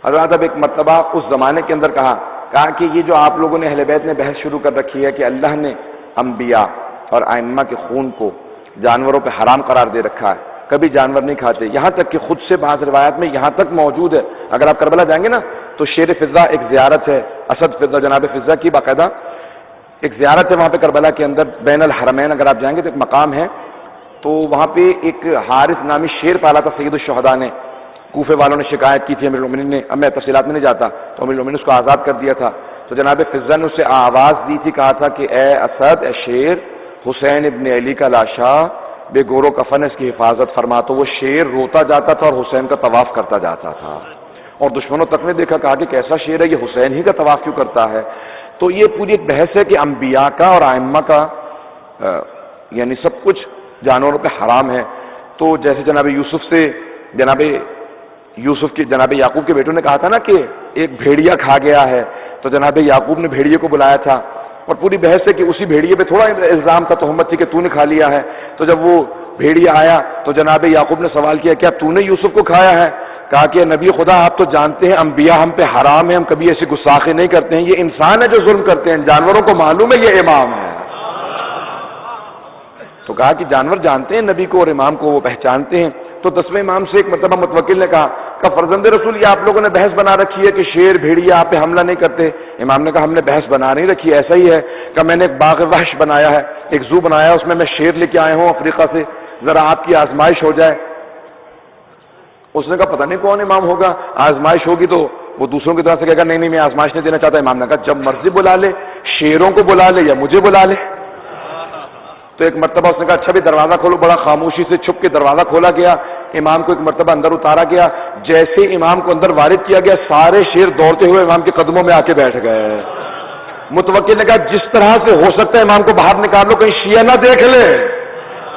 حضرات، اب ایک مرتبہ اس زمانے کے اندر کہا کہ یہ جو آپ لوگوں نے اہل بیت نے بحث شروع کر رکھی ہے کہ اللہ نے انبیاء اور ائمہ کے خون کو جانوروں پہ حرام قرار دے رکھا ہے، کبھی جانور نہیں کھاتے. یہاں تک کہ خود سے بعض روایات میں یہاں تک موجود ہے، اگر آپ کربلا جائیں گے نا تو شیر فضا ایک زیارت ہے، اسد فضا جناب فضا کی باقاعدہ ایک زیارت ہے وہاں پہ کربلا کے اندر بین الحرمین. اگر آپ جائیں گے تو ایک مقام ہے، تو وہاں پہ ایک حارث نامی شیر پالا تھا سید الشہداء نے. کوفے والوں نے شکایت کی تھی امیر المومنین نے. اب میں تفصیلات میں نہیں جاتا. تو امیر المومنین اس کو آزاد کر دیا تھا. تو جناب فضا نے اسے آواز دی تھی، کہا تھا کہ اے اسد، اے شیر، حسین ابن علی کا لاشا بے گور و کفن اس کی حفاظت فرما. تو وہ شیر روتا جاتا تھا اور حسین کا طواف کرتا جاتا تھا. اور دشمنوں تک نے دیکھا، کہا کہ کیسا شیر ہے یہ، حسین ہی کا طواف کیوں کرتا ہے. تو یہ پوری ایک بحث ہے کہ انبیاء کا اور ائمہ کا یعنی سب کچھ جانوروں پہ حرام ہے. تو جیسے جناب یوسف سے جناب یوسف کی جناب یعقوب کے بیٹوں نے کہا تھا نا کہ ایک بھیڑیا کھا گیا ہے، تو جناب یعقوب نے بھیڑیے کو بلایا تھا اور پوری بحث ہے کہ اسی بھیڑیے پہ تھوڑا الزام تھا، تہمت تھی کہ تو نے کھا لیا ہے. تو جب وہ بھیڑیا آیا تو جناب یعقوب نے سوال کیا، کیا تو نے یوسف کو کھایا ہے؟ کہا کہ نبی خدا آپ تو جانتے ہیں انبیاء ہم پہ حرام ہے، ہم کبھی ایسی گستاخی نہیں کرتے ہیں، یہ انسان ہے جو ظلم کرتے ہیں، جانوروں کو معلوم ہے یہ امام ہے. تو کہا کہ جانور جانتے ہیں نبی کو اور امام کو وہ پہچانتے ہیں. تو 10ویں امام سے ایک مرتبہ متوکل نے کہا کہ فرزند رسول یہ آپ لوگوں نے بحث بنا رکھی ہے کہ شیر بھیڑیا آپ پہ حملہ نہیں کرتے. امام نے کہا ہم نے بحث بنا نہیں رکھی، ایسا ہی ہے کہ میں نے ایک باغ وحش بنایا ہے، ایک زو بنایا ہے، اس میں شیر لے کے آئے ہوں افریقہ سے، ذرا آپ کی آزمائش ہو جائے. اس نے کہا پتہ نہیں کون امام ہوگا، آزمائش ہوگی تو وہ دوسروں کی طرف سے کہے گا نہیں میں آزمائش نہیں دینا چاہتا. امام نے کہا جب مرضی بلا لے، شیروں کو بلا لے یا مجھے بلا لے. تو ایک مرتبہ اس نے کہا اچھا بھی دروازہ کھولو. بڑا خاموشی سے چھپ کے دروازہ کھولا گیا. امام کو ایک مرتبہ اندر اتارا گیا. جیسے امام کو اندر وارد کیا گیا سارے شیر دوڑتے ہوئے امام کے قدموں میں آ کے بیٹھ گئے. متوکل نے کہا جس طرح سے ہو سکتا ہے امام کو باہر نکال لو، کہیں شیعہ نہ دیکھ لے،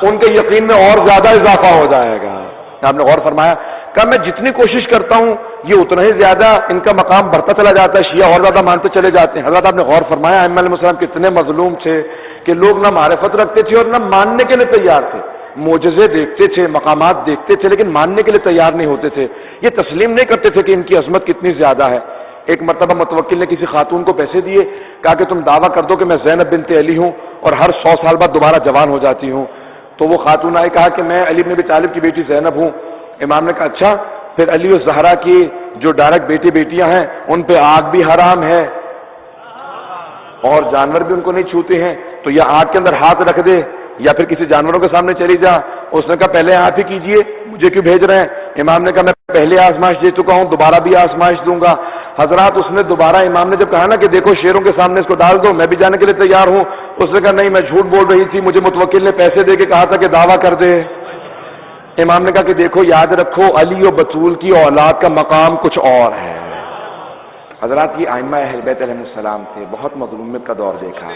ان کے یقین میں اور زیادہ اضافہ ہو جائے گا. آپ نے غور فرمایا؟ کہا میں جتنی کوشش کرتا ہوں یہ اتنا ہی زیادہ ان کا مقام بڑھتا چلا جاتا ہے، شیعہ اور زیادہ مانتے چلے جاتے ہیں. حضرت آپ نے غور فرمایا ائمہ علیہ السلام کتنے مظلوم تھے کہ لوگ نہ معرفت رکھتے تھے اور نہ ماننے کے لیے تیار تھے. معجزے دیکھتے تھے، مقامات دیکھتے تھے، لیکن ماننے کے لیے تیار نہیں ہوتے تھے. یہ تسلیم نہیں کرتے تھے کہ ان کی عظمت کتنی زیادہ ہے. ایک مرتبہ متوکل نے کسی خاتون کو پیسے دیے، کہا کہ تم دعویٰ کر دو کہ میں زینب بنت علی ہوں اور ہر 100 سال بعد دوبارہ جوان ہو جاتی ہوں. تو وہ خاتون آئی، کہا کہ میں علی بن ابی طالب کی بیٹی زینب ہوں. امام نے کہا اچھا پھر علی و زہرا کی جو ڈائریکٹ بیٹیاں ہیں ان پہ آگ بھی حرام ہے اور جانور بھی ان کو نہیں چھوتے ہیں، تو یا آگ کے اندر ہاتھ رکھ دے یا پھر کسی جانوروں کے سامنے چلی جا. اس نے کہا پہلے آپ ہی کیجئے، مجھے کیوں بھیج رہے ہیں؟ امام نے کہا میں پہلے آزمائش دے چکا ہوں، دوبارہ بھی آزمائش دوں گا. حضرات اس نے دوبارہ امام نے جب کہا نا کہ دیکھو شیروں کے سامنے اس کو ڈال دو، میں بھی جانے کے لیے تیار ہوں، اس نے کہا نہیں میں جھوٹ بول رہی تھی، مجھے متوکل نے پیسے دے کے کہا تھا کہ دعویٰ کر دے. امام نے کہا کہ دیکھو یاد رکھو علی و بطول کی اولاد کا مقام کچھ اور ہے. حضرات یہ ائمہ اہل بیت علیہ السلام تھے، بہت مظلومیت کا دور دیکھا.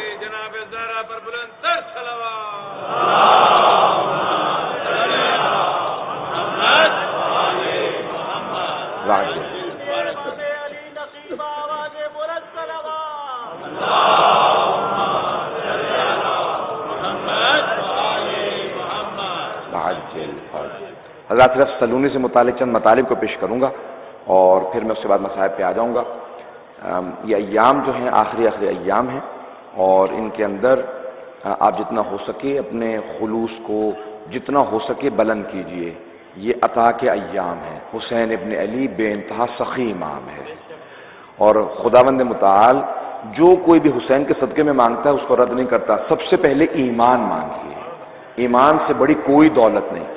حضرات صرف سلونی سے متعلق چند مطالب کو پیش کروں گا اور پھر میں اس کے بعد مصائب پہ آ جاؤں گا۔ یہ ایام جو ہیں آخری ایام ہیں، اور ان کے اندر آپ جتنا ہو سکے اپنے خلوص کو جتنا ہو سکے بلند کیجئے۔ یہ عطا کے ایام ہیں، حسین ابن علی بے انتہا سخی امام ہے، اور خداوند متعال جو کوئی بھی حسین کے صدقے میں مانگتا ہے اس کو رد نہیں کرتا۔ سب سے پہلے ایمان مانگیے، ایمان سے بڑی کوئی دولت نہیں،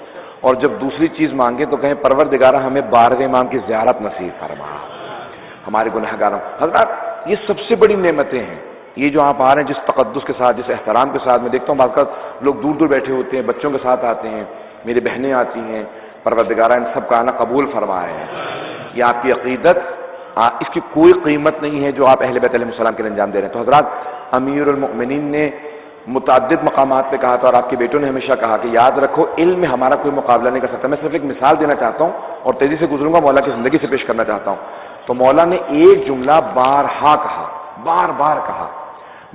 اور جب دوسری چیز مانگے تو کہیں پروردگارہ ہمیں بارگاہ امام کی زیارت نصیب فرما، ہمارے گنہگاروں۔ حضرات یہ سب سے بڑی نعمتیں ہیں، یہ جو آپ آ رہے ہیں جس تقدس کے ساتھ، جس احترام کے ساتھ، میں دیکھتا ہوں بعض اوقات لوگ دور دور بیٹھے ہوتے ہیں، بچوں کے ساتھ آتے ہیں، میری بہنیں آتی ہیں، پروردگارہ ان سب کا آنا قبول فرمائے ہیں۔ یہ آپ کی عقیدت، اس کی کوئی قیمت نہیں ہے جو آپ اہل بیت علیہ السلام کے لیے انجام دے رہے ہیں۔ تو حضرات امیر المؤمنین نے متعدد مقامات پہ کہا تھا، اور آپ کے بیٹوں نے ہمیشہ کہا کہ یاد رکھو علم میں ہمارا کوئی مقابلہ نہیں کر سکتا۔ میں صرف ایک مثال دینا چاہتا ہوں اور تیزی سے گزروں گا، مولا کی زندگی سے پیش کرنا چاہتا ہوں۔ تو مولا نے ایک جملہ بارہا کہا، بار بار کہا،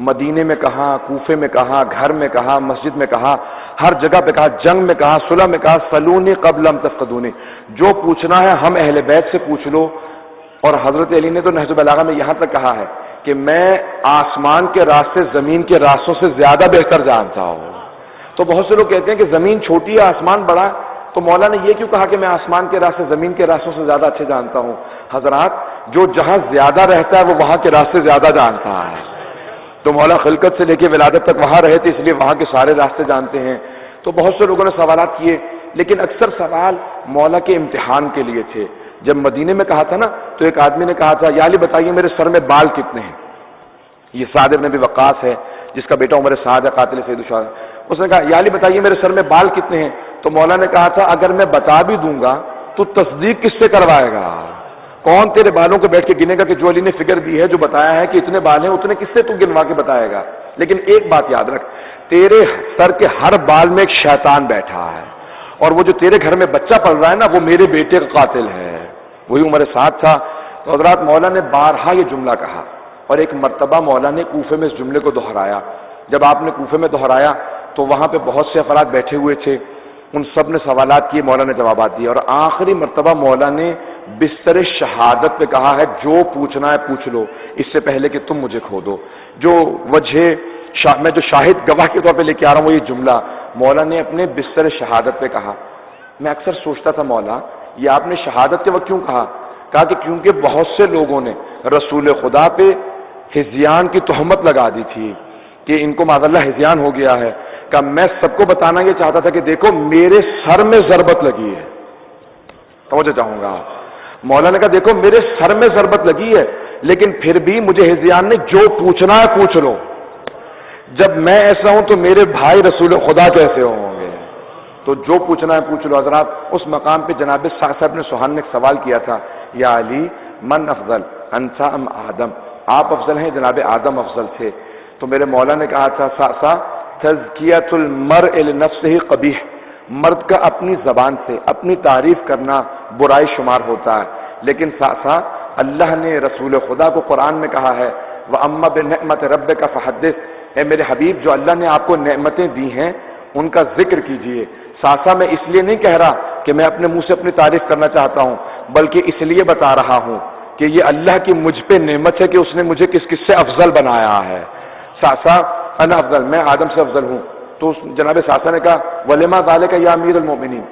مدینے میں کہا، کوفے میں کہا، گھر میں کہا، مسجد میں کہا، ہر جگہ پہ کہا، جنگ میں کہا، صلح میں کہا، سلونی قبل ام تفقدونی، جو پوچھنا ہے ہم اہل بیت سے پوچھ لو۔ اور حضرت علی نے تو نہج البلاغہ میں یہاں تک کہا ہے کہ میں آسمان کے راستے زمین کے راستوں سے زیادہ بہتر جانتا ہوں۔ تو بہت سے لوگ کہتے ہیں کہ زمین چھوٹی ہے آسمان بڑا، تو مولا نے یہ کیوں کہا کہ میں آسمان کے راستے زمین کے راستوں سے زیادہ اچھے جانتا ہوں؟ حضرات جو جہاں زیادہ رہتا ہے وہ وہاں کے راستے زیادہ جانتا ہے۔ تو مولا خلقت سے لے کے ولادت تک وہاں رہے تھے، اس لیے وہاں کے سارے راستے جانتے ہیں۔ تو بہت سے لوگوں نے سوالات کیے، لیکن اکثر سوال مولا کے امتحان کے لیے تھے۔ جب مدینے میں کہا تھا نا، تو ایک آدمی نے کہا تھا یا علی بتائیے میرے سر میں بال کتنے ہیں؟ یہ سعد بن ابی وقاص ہے جس کا بیٹا عمر سعد ہے، قاتل سید الشہداء۔ اس نے کہا یا علی بتائیے میرے سر میں بال کتنے ہیں؟ تو مولا نے کہا تھا اگر میں بتا بھی دوں گا تو تصدیق کس سے کروائے گا؟ کون تیرے بالوں کو بیٹھ کے گنے گا کہ جو علی نے فگر دی ہے، جو بتایا ہے کہ اتنے بال ہیں، اتنے کس سے تو گنوا کے بتائے گا؟ لیکن ایک بات یاد رکھ، تیرے سر کے ہر بال میں ایک شیطان بیٹھا ہے، اور وہ جو تیرے گھر میں بچہ پل رہا ہے نا، وہ میرے بیٹے کا قاتل ہے، وہی عمر سعد تھا۔ تو حضرات مولا نے بارہا یہ جملہ کہا، اور ایک مرتبہ مولا نے کوفے میں اس جملے کو دہرایا۔ جب آپ نے کوفے میں دہرایا تو وہاں پہ بہت سے افراد بیٹھے ہوئے تھے، ان سب نے سوالات کیے، مولا نے جوابات دیے، اور آخری مرتبہ مولا نے بستر شہادت پہ کہا ہے جو پوچھنا ہے پوچھ لو، اس سے پہلے کہ تم مجھے کھو دو۔ جو وجہ میں جو شاہد گواہ کے طور پہ لے کے آ رہا ہوں وہ یہ جملہ مولا نے اپنے بستر شہادت پہ کہا۔ میں اکثر سوچتا تھا مولا یہ آپ نے شہادت کے وقت کیوں کہا؟ کہا کہ کیونکہ بہت سے لوگوں نے رسول خدا پہ ہذیان کی تہمت لگا دی تھی کہ ان کو معاذ اللہ ہذیان ہو گیا ہے۔ کہ میں سب کو بتانا یہ چاہتا تھا کہ دیکھو میرے سر میں ضربت لگی ہے، توجہ چاہوں گا۔ مولا نے کہا دیکھو میرے سر میں ضربت لگی ہے، لیکن پھر بھی مجھے ہذیان نے جو پوچھنا ہے پوچھ لو۔ جب میں ایسا ہوں تو میرے بھائی رسول خدا کیسے ہوں گے؟ تو جو پوچھنا ہے پوچھ لو۔ حضرات اس مقام پہ جناب سعد صاحب نے سبحان نے ایک سوال کیا تھا، یا علی من افضل انت ام آدم؟ آپ افضل ہیں، جناب آدم افضل تھے۔ تو میرے مولا نے کہا تھا سعد تزکیۃ المرء لنفسہ قبیح، مرد کا اپنی زبان سے اپنی تعریف کرنا برائی شمار ہوتا ہے، لیکن سعد اللہ نے رسول خدا کو قرآن میں کہا ہے وَأَمَّا بِنِعْمَةِ رَبِّكَ فَحَدِّثْ، اے میرے حبیب جو اللہ نے آپ کو نعمتیں دی ہیں ان کا ذکر کیجئے۔ ساسا میں اس لیے نہیں کہہ رہا کہ میں اپنے منہ سے اپنی تعریف کرنا چاہتا ہوں، بلکہ اس لیے بتا رہا ہوں کہ یہ اللہ کی مجھ پہ نعمت ہے کہ اس نے مجھے کس کس سے افضل بنایا ہے۔ ساسا انا افضل، میں آدم سے افضل ہوں۔ تو جناب ساسا نے کہا وَلِمَا ذَلِكَ يَا أَمِيرَ الْمُؤْمِنِينَ،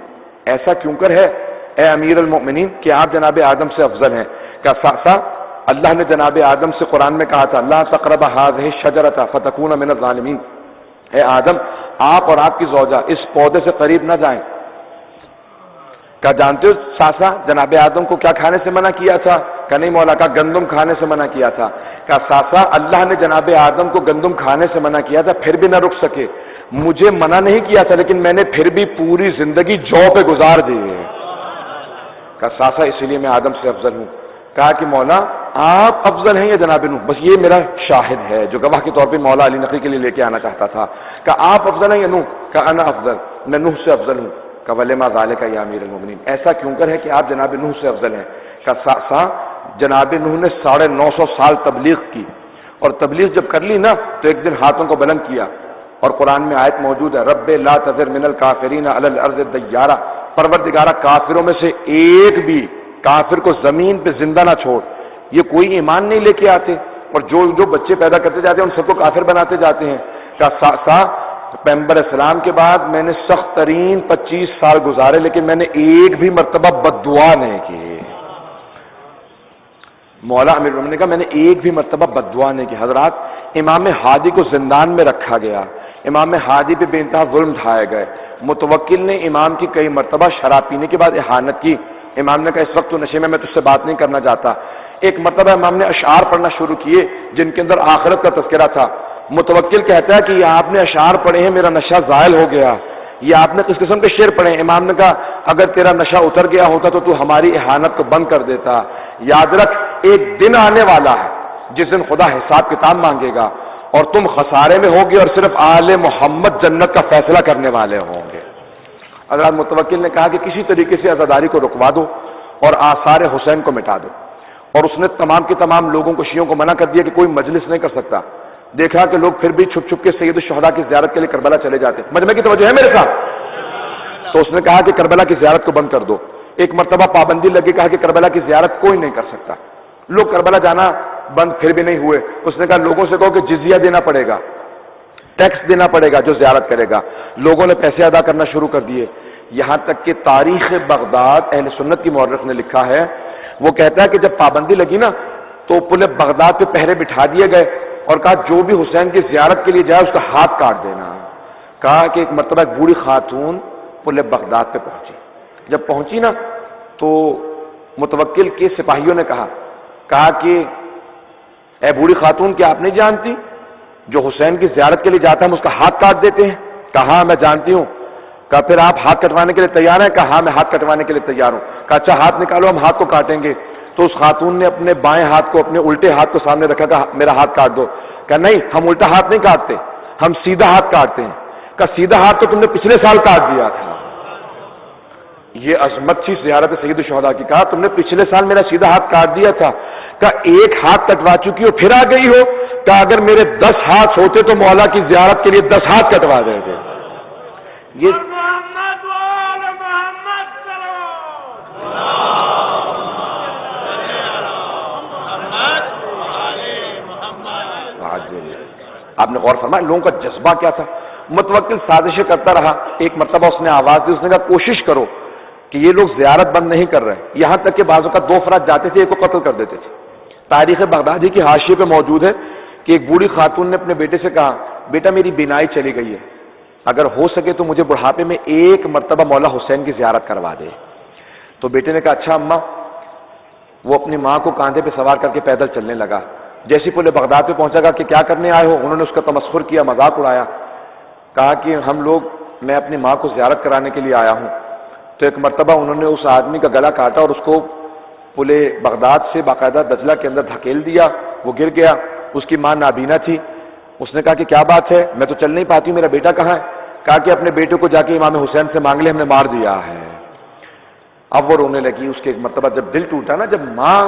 ایسا کیوں کر ہے اے امیر المؤمنین کہ آپ جناب آدم سے افضل ہیں؟ کہا ساسا اللہ نے جناب آدم سے قرآن میں کہا تھا لا تقرب هذه الشجرة فتكون من الظالمين، اے آدم آپ اور آپ کی زوجہ اس پودے سے قریب نہ جائیں۔ کہا جانتے ہو ساسا جناب آدم کو کیا کھانے سے منع کیا تھا؟ کہ نہیں مولا، کا گندم کھانے سے منع کیا تھا۔ کہا ساسا اللہ نے جناب آدم کو گندم کھانے سے منع کیا تھا، پھر بھی نہ رک سکے، مجھے منع نہیں کیا تھا لیکن میں نے پھر بھی پوری زندگی جو پہ گزار دی ہے۔ کہا ساسا اسی لیے میں آدم سے افضل ہوں۔ کہا کہ مولا آپ افضل ہیں یا جناب نوح؟ بس یہ میرا شاہد ہے جو گواہ کے طور پہ مولا علی نقی کے لیے لے کے آنا چاہتا تھا۔ کہ آپ افضل ہیں یا نوح؟ کہ انا افضل، میں نوح سے افضل ہوں۔ کہ وَلِمَا ذَلِكَ يَا أَمِيرَ الْمُؤْمِنِينَ، ایسا کیوں کر ہے کہ آپ جناب نوح سے افضل ہیں؟ کہ جناب نوح نے 950 سال تبلیغ کی، اور تبلیغ جب کر لی نا تو ایک دن ہاتھوں کو بلند کیا، اور قرآن میں آیت موجود ہے رب لا تذر من الکافرین علی الارض دیارا، پروردگارہ کافروں میں سے ایک بھی کافر کو زمین پہ زندہ نہ چھوڑ. یہ کوئی ایمان نہیں لے کے آتے اور جو بچے پیدا کرتے جاتے ہیں ان سب کو کافر بناتے جاتے ہیں. پیغمبر اسلام کے بعد میں نے سخت ترین 25 سال گزارے لیکن میں نے ایک بھی مرتبہ بد دعا نہیں کی. مولا امیر المومنین نے کہا میں نے ایک بھی مرتبہ بد دعا نہیں کی. حضرات امام ہادی کو زندان میں رکھا گیا, امام ہادی پہ بے انتہا ظلم ڈھائے گئے. متوکل نے امام کی کئی مرتبہ شراب پینے کے بعد احانت کی. امام نے کہا اس وقت تو نشے میں تجھ سے بات نہیں کرنا چاہتا. ایک مرتبہ امام نے اشعار پڑھنا شروع کیے جن کے اندر آخرت کا تذکرہ تھا. متوکل کہتا ہے کہ یہ آپ نے اشعار پڑھے ہیں میرا نشہ زائل ہو گیا. یہ آپ نے کس قسم کے شعر پڑھے ہیں؟ امام نے کہا اگر تیرا نشہ اتر گیا ہوتا تو تو ہماری احانت کو بند کر دیتا. یاد رکھ ایک دن آنے والا ہے جس دن خدا حساب کتاب مانگے گا اور تم خسارے میں ہوگے اور صرف آل محمد جنت کا فیصلہ کرنے والے ہوں گے. حضرت متوکل نے کہا کہ کسی طریقے سے عزاداری کو رکوا دو اور آثار حسین کو مٹا دو. اور اس نے تمام کے تمام لوگوں کو شیعوں کو منع کر دیا کہ کوئی مجلس نہیں کر سکتا. دیکھا کہ لوگ پھر بھی چھپ چھپ کے سید الشہداء کی زیارت کے لیے کربلا چلے جاتے. مجمع کی توجہ ہے میرے ساتھ؟ تو اس نے کہا کہ کربلا کی زیارت کو بند کر دو. ایک مرتبہ پابندی لگی, کہا کہ کربلا کی زیارت کوئی نہیں کر سکتا. لوگ کربلا جانا بند پھر بھی نہیں ہوئے. اس نے کہا لوگوں سے کہو کہ جزیہ دینا پڑے گا, ٹیکس دینا پڑے گا جو زیارت کرے گا. لوگوں نے پیسے ادا کرنا شروع کر دیے. یہاں تک کہ تاریخ بغداد اہل سنت کی مورخ نے لکھا ہے, وہ کہتا ہے کہ جب پابندی لگی نا تو پورے بغداد پہ پہرے بٹھا دیے گئے اور کہا جو بھی حسین کی زیارت کے لیے جائے اس کا ہاتھ کاٹ دینا. کہا کہ ایک مرتبہ ایک بوڑھی خاتون پورے بغداد پہ پہنچی. جب پہنچی نا تو متوکل کے سپاہیوں نے کہا کہ اے بوڑھی خاتون کیا آپ نہیں جانتی جو حسین کی زیارت کے لیے جاتا ہے ہم اس کا ہاتھ کاٹ دیتے ہیں؟ کہا میں جانتی ہوں. کہا پھر آپ ہاتھ کٹوانے کے لیے تیار ہیں؟ کہا میں ہاتھ کٹوانے کے لیے تیار ہوں. کہا اچھا ہاتھ نکالو ہم ہاتھ کو کاٹیں گے. تو اس خاتون نے اپنے بائیں ہاتھ کو اپنے الٹے ہاتھ کو سامنے رکھا, کہا میرا ہاتھ کاٹ دو. کہا نہیں ہم الٹا ہاتھ نہیں کاٹتے, ہم سیدھا ہاتھ کاٹتے ہیں. کہا سیدھا ہاتھ تو تم نے پچھلے سال کاٹ دیا تھا. یہ عظمت تھی زیارت سید الشہداء کی. کہا تم نے پچھلے سال میرا سیدھا ہاتھ کاٹ دیا تھا. کہا ایک ہاتھ کٹوا چکی ہو پھر آ گئی ہو. کہا اگر میرے 10 ہاتھ ہوتے تو مولا کی زیارت کے لیے 10 ہاتھ کٹوا دیتے. یہ آپ نے غور فرمایا لوگوں کا جذبہ کیا تھا. متوکل سازشیں کرتا رہا. ایک مرتبہ اس نے آواز دی, اس نے کہا کوشش کرو کہ یہ لوگ زیارت بند نہیں کر رہے. یہاں تک کہ بعضوں کا 2 افراد جاتے تھے ایک کو قتل کر دیتے تھے. تاریخ بغدادی کی حاشیے پہ موجود ہے کہ ایک بوڑھی خاتون نے اپنے بیٹے سے کہا بیٹا میری بینائی چلی گئی ہے, اگر ہو سکے تو مجھے بڑھاپے میں ایک مرتبہ مولا حسین کی زیارت کروا دے. تو بیٹے نے کہا اچھا اماں. وہ اپنی ماں کو کاندھے پہ سوار کر کے پیدل چلنے لگا. جیسے پورے بغداد پہ پہنچا گا کہ کیا کرنے آئے ہو, انہوں نے اس کا تمسخر کیا, مذاق اڑایا. کہا کہ میں اپنی ماں کو زیارت کرانے کے لیے آیا ہوں. تو ایک مرتبہ انہوں نے اس آدمی کا گلا کاٹا اور اس کو پورے بغداد سے باقاعدہ دجلہ کے اندر دھکیل دیا. وہ گر گیا. اس کی ماں نابینا تھی. اس نے کہا کہ کیا بات ہے, میں تو چل نہیں پاتی ہوں, میرا بیٹا کہاں ہے؟ کہا کہ اپنے بیٹے کو جا کے امام حسین سے مانگ لے, ہم نے مار دیا ہے. اب وہ رونے لگی. اس کے ایک مرتبہ جب دل ٹوٹا نا, جب ماں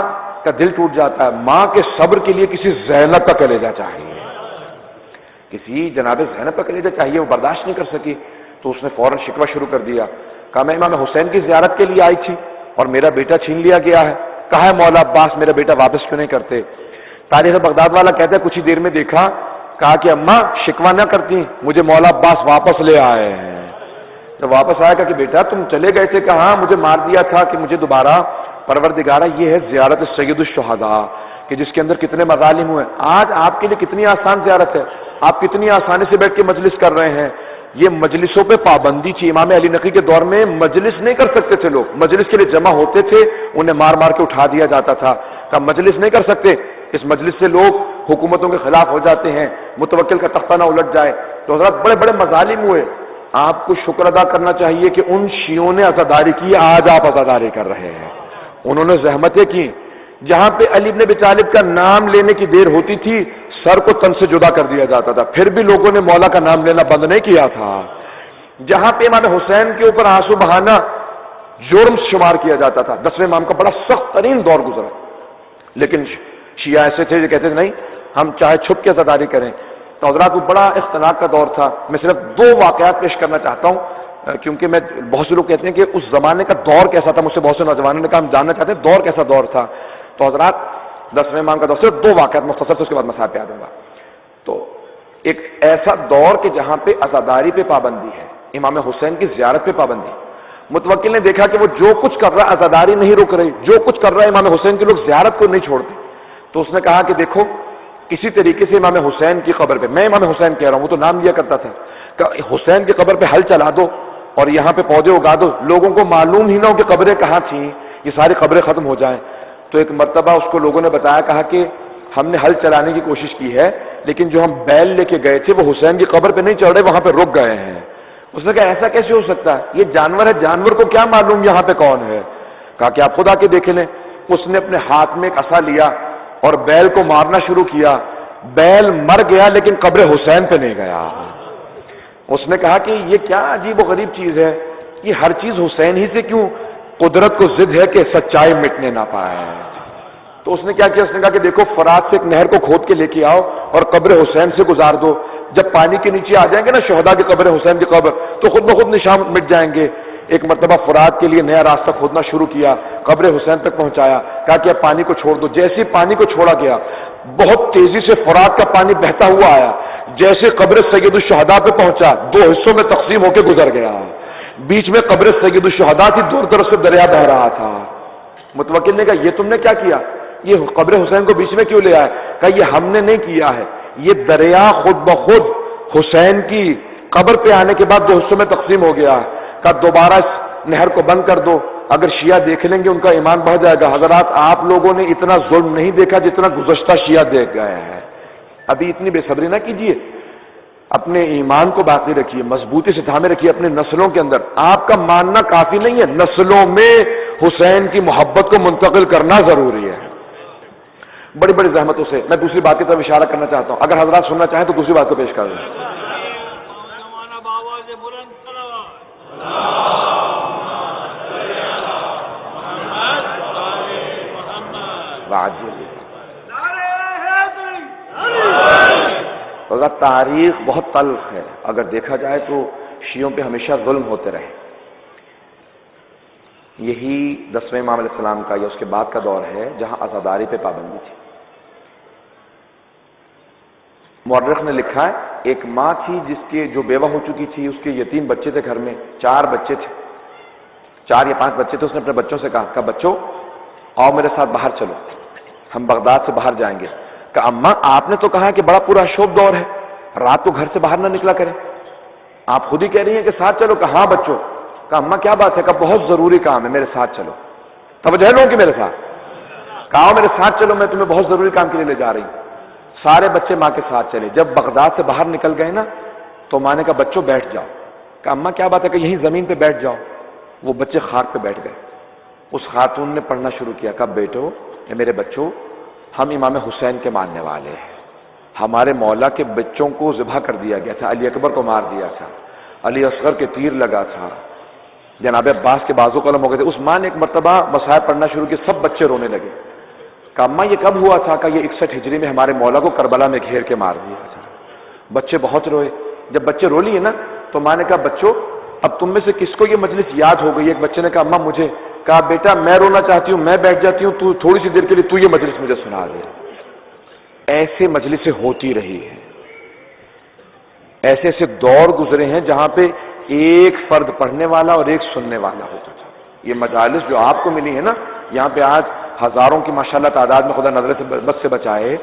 کا دل ٹوٹ جاتا ہے, ماں کے صبر کے لیے کسی زینب کا کلیجہ چاہیے, کسی جناب زینب کا کلیجہ چاہیے. وہ برداشت نہیں کر سکی تو اس نے فوراً شکوہ شروع کر دیا. کہا میں امام حسین کی زیارت کے لیے آئی تھی اور میرا بیٹا چھین لیا گیا ہے. کہا ہے مولا عباس میرا بیٹا واپس کیوں نہیں کرتے؟ تاریخ بغداد والا کہتا ہے کچھ ہی دیر میں دیکھا. کہا کہ اماں شکوہ نہ کرتی, مجھے مولا عباس واپس لے آئے ہیں. جب واپس آیا کہا کہ بیٹا تم چلے گئے تھے. کہا ہاں مجھے مار دیا تھا کہ مجھے دوبارہ. پروردگارہ یہ ہے زیارت سید الشہداء کہ جس کے اندر کتنے مظالم ہوئے. آج آپ کے لیے کتنی آسان زیارت ہے, آپ کتنی آسانی سے بیٹھ کے مجلس کر رہے ہیں. یہ مجلسوں پہ پابندی تھی. امام علی نقی کے دور میں مجلس نہیں کر سکتے تھے لوگ, مجلس کے لیے جمع ہوتے تھے, انہیں مار مار کے اٹھا دیا جاتا تھا. کہا مجلس نہیں کر سکتے, اس مجلس سے لوگ حکومتوں کے خلاف ہو جاتے ہیں, متوکل کا تختہ نہ الٹ جائے. تو حضرات بڑے بڑے مظالم ہوئے. آپ کو شکر ادا کرنا چاہیے کہ ان شیعوں نے عزاداری کی, آج آپ عزاداری کر رہے ہیں. انہوں نے زحمتیں کی. جہاں پہ علی بن ابی طالب کا نام لینے کی دیر ہوتی تھی سر کو تن سے جدا کر دیا جاتا تھا, پھر بھی لوگوں نے مولا کا نام لینا بند نہیں کیا تھا. جہاں پہ امام حسین کے اوپر آنسو بہانا جرم شمار کیا جاتا تھا. 10ویں امام کا بڑا سخت ترین دور گزرا, لیکن شیعہ ایسے تھے جو کہتے تھے نہیں ہم چاہے چھپ کے عزاداری کریں. تو حضرات وہ بڑا اختلاف کا دور تھا. میں صرف 2 واقعات پیش کرنا چاہتا ہوں کیونکہ میں بہت سے لوگ کہتے ہیں کہ اس زمانے کا دور کیسا تھا، مجھ سے بہت سے نوجوانوں نے کہا ہم جاننا چاہتے ہیں دور کیسا دور تھا. تو حضرات 10ویں امام کا دور صرف 2 واقعات مختصر سے اس کے بعد مسائل پہ آ دوں گا. تو ایک ایسا دور کہ جہاں پہ عزاداری پہ پابندی ہے، امام حسین کی زیارت پہ پابندی. متوکل نے دیکھا کہ وہ جو کچھ کر رہا عزاداری نہیں رک رہی، جو کچھ کر رہا ہے امام حسین کے لوگ زیارت کو نہیں چھوڑتے. تو اس نے کہا کہ دیکھو کسی طریقے سے امام حسین کی قبر پہ، میں امام حسین کہہ رہا ہوں، وہ تو نام لیا کرتا تھا، کہ حسین کی قبر پہ ہل چلا دو اور یہاں پہ پودے اگا دو، لوگوں کو معلوم ہی نہ ہو کہ قبریں کہاں تھیں، یہ ساری قبریں ختم ہو جائیں. تو ایک مرتبہ اس کو لوگوں نے بتایا، کہا کہ ہم نے ہل چلانے کی کوشش کی ہے لیکن جو ہم بیل لے کے گئے تھے وہ حسین کی قبر پہ نہیں چڑھ رہے، وہاں پہ رک گئے ہیں. اس نے کہا ایسا کیسے ہو سکتا ہے، یہ جانور ہے، جانور کو کیا معلوم یہاں پہ کون ہے. کہا کہ آپ خود آ کے دیکھ لیں. اس نے اپنے ہاتھ میں ایک عصا لیا اور بیل کو مارنا شروع کیا. بیل مر گیا لیکن قبر حسین پہ نہیں گیا. اس نے کہا کہ یہ کیا عجیب و غریب چیز ہے، یہ ہر چیز حسین ہی سے کیوں، قدرت کو ضد ہے کہ سچائی مٹنے نہ پائے. تو اس نے کیا کیا، اس نے کہا کہ دیکھو فرات سے ایک نہر کو کھود کے لے کے آؤ اور قبر حسین سے گزار دو. جب پانی کے نیچے آ جائیں گے نا شہداء کی قبر، حسین کی قبر، تو خود بخود نشان مٹ جائیں گے. ایک مرتبہ فرات کے لیے نیا راستہ کھودنا شروع کیا، قبر حسین تک پہنچایا. کہا کہ اب پانی کو چھوڑ دو. جیسے پانی کو چھوڑا گیا بہت تیزی سے فرات کا پانی بہتا ہوا آیا. جیسے قبر سید الشہداء پہ پہنچا 2 حصوں میں تقسیم ہو کے گزر گیا. بیچ میں قبر سید الشہداء تھی، دور طرف سے دریا بہ رہا تھا. متوکل نے کہا یہ تم نے کیا کیا، یہ قبر حسین کو بیچ میں کیوں لے آئے؟ کہا یہ ہم نے نہیں کیا ہے، یہ دریا خود بخود حسین کی قبر پہ آنے کے بعد 2 حصوں میں تقسیم ہو گیا. کہا دوبارہ اس نہر کو بند کر دو، اگر شیعہ دیکھ لیں گے ان کا ایمان بڑھ جائے گا. حضرات آپ لوگوں نے اتنا ظلم نہیں دیکھا جتنا گزشتہ شیعہ دیکھ گئے ہیں. ابھی اتنی بے صبری نہ کیجیے، اپنے ایمان کو باقی رکھیے، مضبوطی سے تھامے رکھیے اپنے نسلوں کے اندر. آپ کا ماننا کافی نہیں ہے، نسلوں میں حسین کی محبت کو منتقل کرنا ضروری ہے. بڑی بڑی زحمتوں سے میں دوسری بات کی طرف اشارہ کرنا چاہتا ہوں، اگر حضرات سننا چاہیں تو دوسری بات کو پیش کر دیں. تاریخ بہت تلخ ہے، اگر دیکھا جائے تو شیعوں پہ ہمیشہ ظلم ہوتے رہے. یہی 10ویں امام علیہ السلام کا یا اس کے بعد کا دور ہے جہاں عزاداری پہ پابندی تھی. مورخ نے لکھا ہے ایک ماں تھی جس کے جو بیوہ ہو چکی تھی، اس کے یتیم بچے تھے گھر میں، 4 بچے تھے، 4 یا 5 بچے تھے. اس نے اپنے بچوں سے کہا بچوں آؤ میرے ساتھ باہر چلو، ہم بغداد سے باہر جائیں گے. کہا اماں آپ نے تو کہا کہ بڑا پورا شوب دور ہے، رات کو گھر سے باہر نہ نکلا کریں، آپ خود ہی کہہ رہی ہیں کہ ساتھ چلو. کہا ہاں بچوں. کہا اماں کیا بات ہے؟ کہا بہت ضروری کام ہے، میرے ساتھ چلو. توجہ لو کہ میرے ساتھ. کہا میرے ساتھ چلو، میں تمہیں بہت ضروری کام کے لیے لے جا رہی ہوں. سارے بچے ماں کے ساتھ چلے. جب بغداد سے باہر نکل گئے نا تو ماں نے کہا بچوں بیٹھ جاؤ. کہا اماں کیا بات ہے؟ کہ یہیں زمین پہ بیٹھ جاؤ. وہ بچے خاک پہ بیٹھ گئے. اس خاتون نے پڑھنا شروع کیا. کہا بیٹو کہ میرے بچوں، ہم امام حسین کے ماننے والے ہیں، ہمارے مولا کے بچوں کو ذبح کر دیا گیا تھا، علی اکبر کو مار دیا تھا، علی اصغر کے تیر لگا تھا، جناب عباس کے بازو قلم ہو گئے تھے. اس ماں نے ایک مرتبہ مسائل پڑھنا شروع کیا، سب بچے رونے لگے. کہا اماں یہ کب ہوا تھا؟ کہ یہ 61 ہجری میں ہمارے مولا کو کربلا میں گھیر کے مار دیا تھا. بچے بہت روئے. جب بچے رو لیے نا تو ماں نے کہا بچوں اب تم میں سے کس کو یہ مجلس یاد ہو گئی؟ ایک بچے نے کہا اماں مجھے. کہا بیٹا میں رونا چاہتی ہوں، میں بیٹھ جاتی ہوں، تو تھوڑی سی دیر کے لیے تو یہ مجلس مجھے سنا دے. ایسے مجلسیں ہوتی رہی ہیں، ایسے ایسے دور گزرے ہیں جہاں پہ ایک فرد پڑھنے والا اور ایک سننے والا ہوتا تھا. یہ مجالس جو آپ کو ملی ہے نا، یہاں پہ آج ہزاروں کی ماشاءاللہ تعداد میں، خدا نظر سے بد سے بچائے،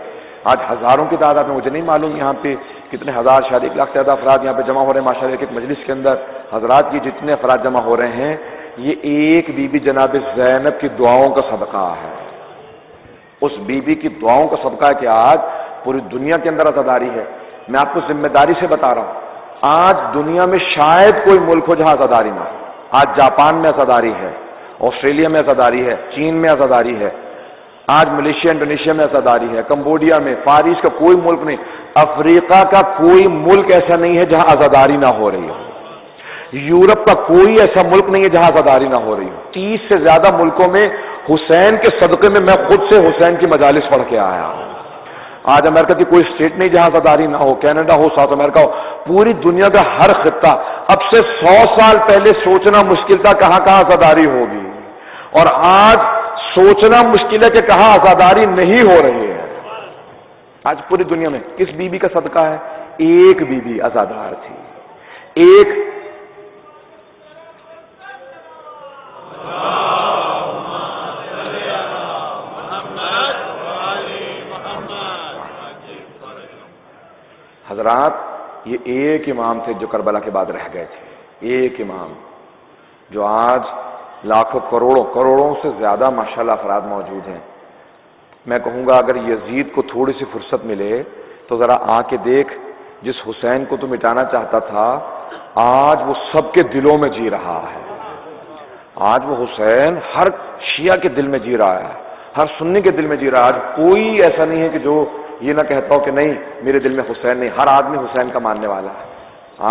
آج ہزاروں کی تعداد میں، مجھے نہیں معلوم یہاں پہ کتنے ہزار، شاید 1 لاکھ سے زیادہ افراد یہاں پہ جمع ہو رہے ہیں ماشاءاللہ ایک مجلس کے اندر. حضرات یہ جتنے افراد جمع ہو رہے ہیں یہ ایک بی بی جناب زینب کی دعاؤں کا صدقہ ہے. اس بی بی کی دعاؤں کا صدقہ ہے کہ آج پوری دنیا کے اندر عزاداری ہے. میں آپ کو ذمہ داری سے بتا رہا ہوں، آج دنیا میں شاید کوئی ملک ہو جہاں عزاداری نہ ہو. آج جاپان میں عزاداری ہے، آسٹریلیا میں عزاداری ہے، چین میں عزاداری ہے، آج ملیشیا انڈونیشیا میں عزاداری ہے، کمبوڈیا میں، فارس کا کوئی ملک نہیں، افریقہ کا کوئی ملک ایسا نہیں ہے جہاں عزاداری نہ ہو رہی ہو، یورپ کا کوئی ایسا ملک نہیں ہے جہاں عزاداری نہ ہو رہی ہو. 30 سے زیادہ ملکوں میں حسین کے صدقے میں خود سے حسین کی مجالس پڑھ کے آیا ہوں. آج امریکہ کی کوئی اسٹیٹ نہیں جہاں آزاداری نہ ہو، کینیڈا ہو، ساؤتھ امریکہ ہو، پوری دنیا کا ہر خطہ اب سے 100 سال پہلے سوچنا مشکل تھا کہاں کہاں آزاداری ہوگی، اور آج سوچنا مشکل ہے کہ کہاں آزاداری نہیں ہو رہی ہے۔ آج پوری دنیا میں کس بی بی کا صدقہ ہے؟ ایک بی بی آزادار تھی، ایک حضرات، یہ ایک امام تھے جو کربلا کے بعد رہ گئے تھے، ایک امام جو آج لاکھوں کروڑوں سے زیادہ ماشاءاللہ افراد موجود ہیں۔ میں کہوں گا اگر یزید کو تھوڑی سی فرصت ملے تو ذرا آ کے دیکھ، جس حسین کو تو مٹانا چاہتا تھا آج وہ سب کے دلوں میں جی رہا ہے۔ آج وہ حسین ہر شیعہ کے دل میں جی رہا ہے، ہر سنی کے دل میں جی رہا ہے۔ آج کوئی ایسا نہیں ہے کہ جو یہ نہ کہتا ہو کہ نہیں میرے دل میں حسین نہیں، ہر آدمی حسین کا ماننے والا ہے۔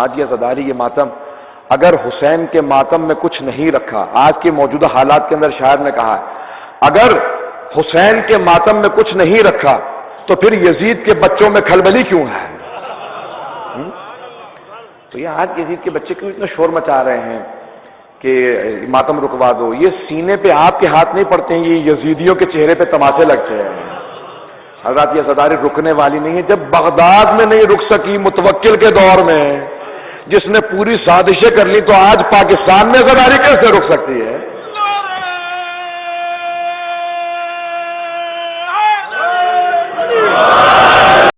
آج یہ عزاداری، یہ ماتم، اگر حسین کے ماتم میں کچھ نہیں رکھا، آج کے موجودہ حالات کے اندر شاعر نے کہا ہے اگر حسین کے ماتم میں کچھ نہیں رکھا تو پھر یزید کے بچوں میں کھلبلی کیوں ہے؟ تو یہ آج یزید کے بچے کیوں اتنا شور مچا رہے ہیں کہ ماتم رکوا دو؟ یہ سینے پہ آپ کے ہاتھ نہیں پڑتے ہیں، یہ یزیدیوں کے چہرے پہ تماشے لگتے ہیں۔ حضرات یہ عزاداری رکنے والی نہیں ہے۔ جب بغداد میں نہیں رک سکی متوکل کے دور میں، جس نے پوری سازشیں کر لی، تو آج پاکستان میں عزاداری کیسے رک سکتی ہے؟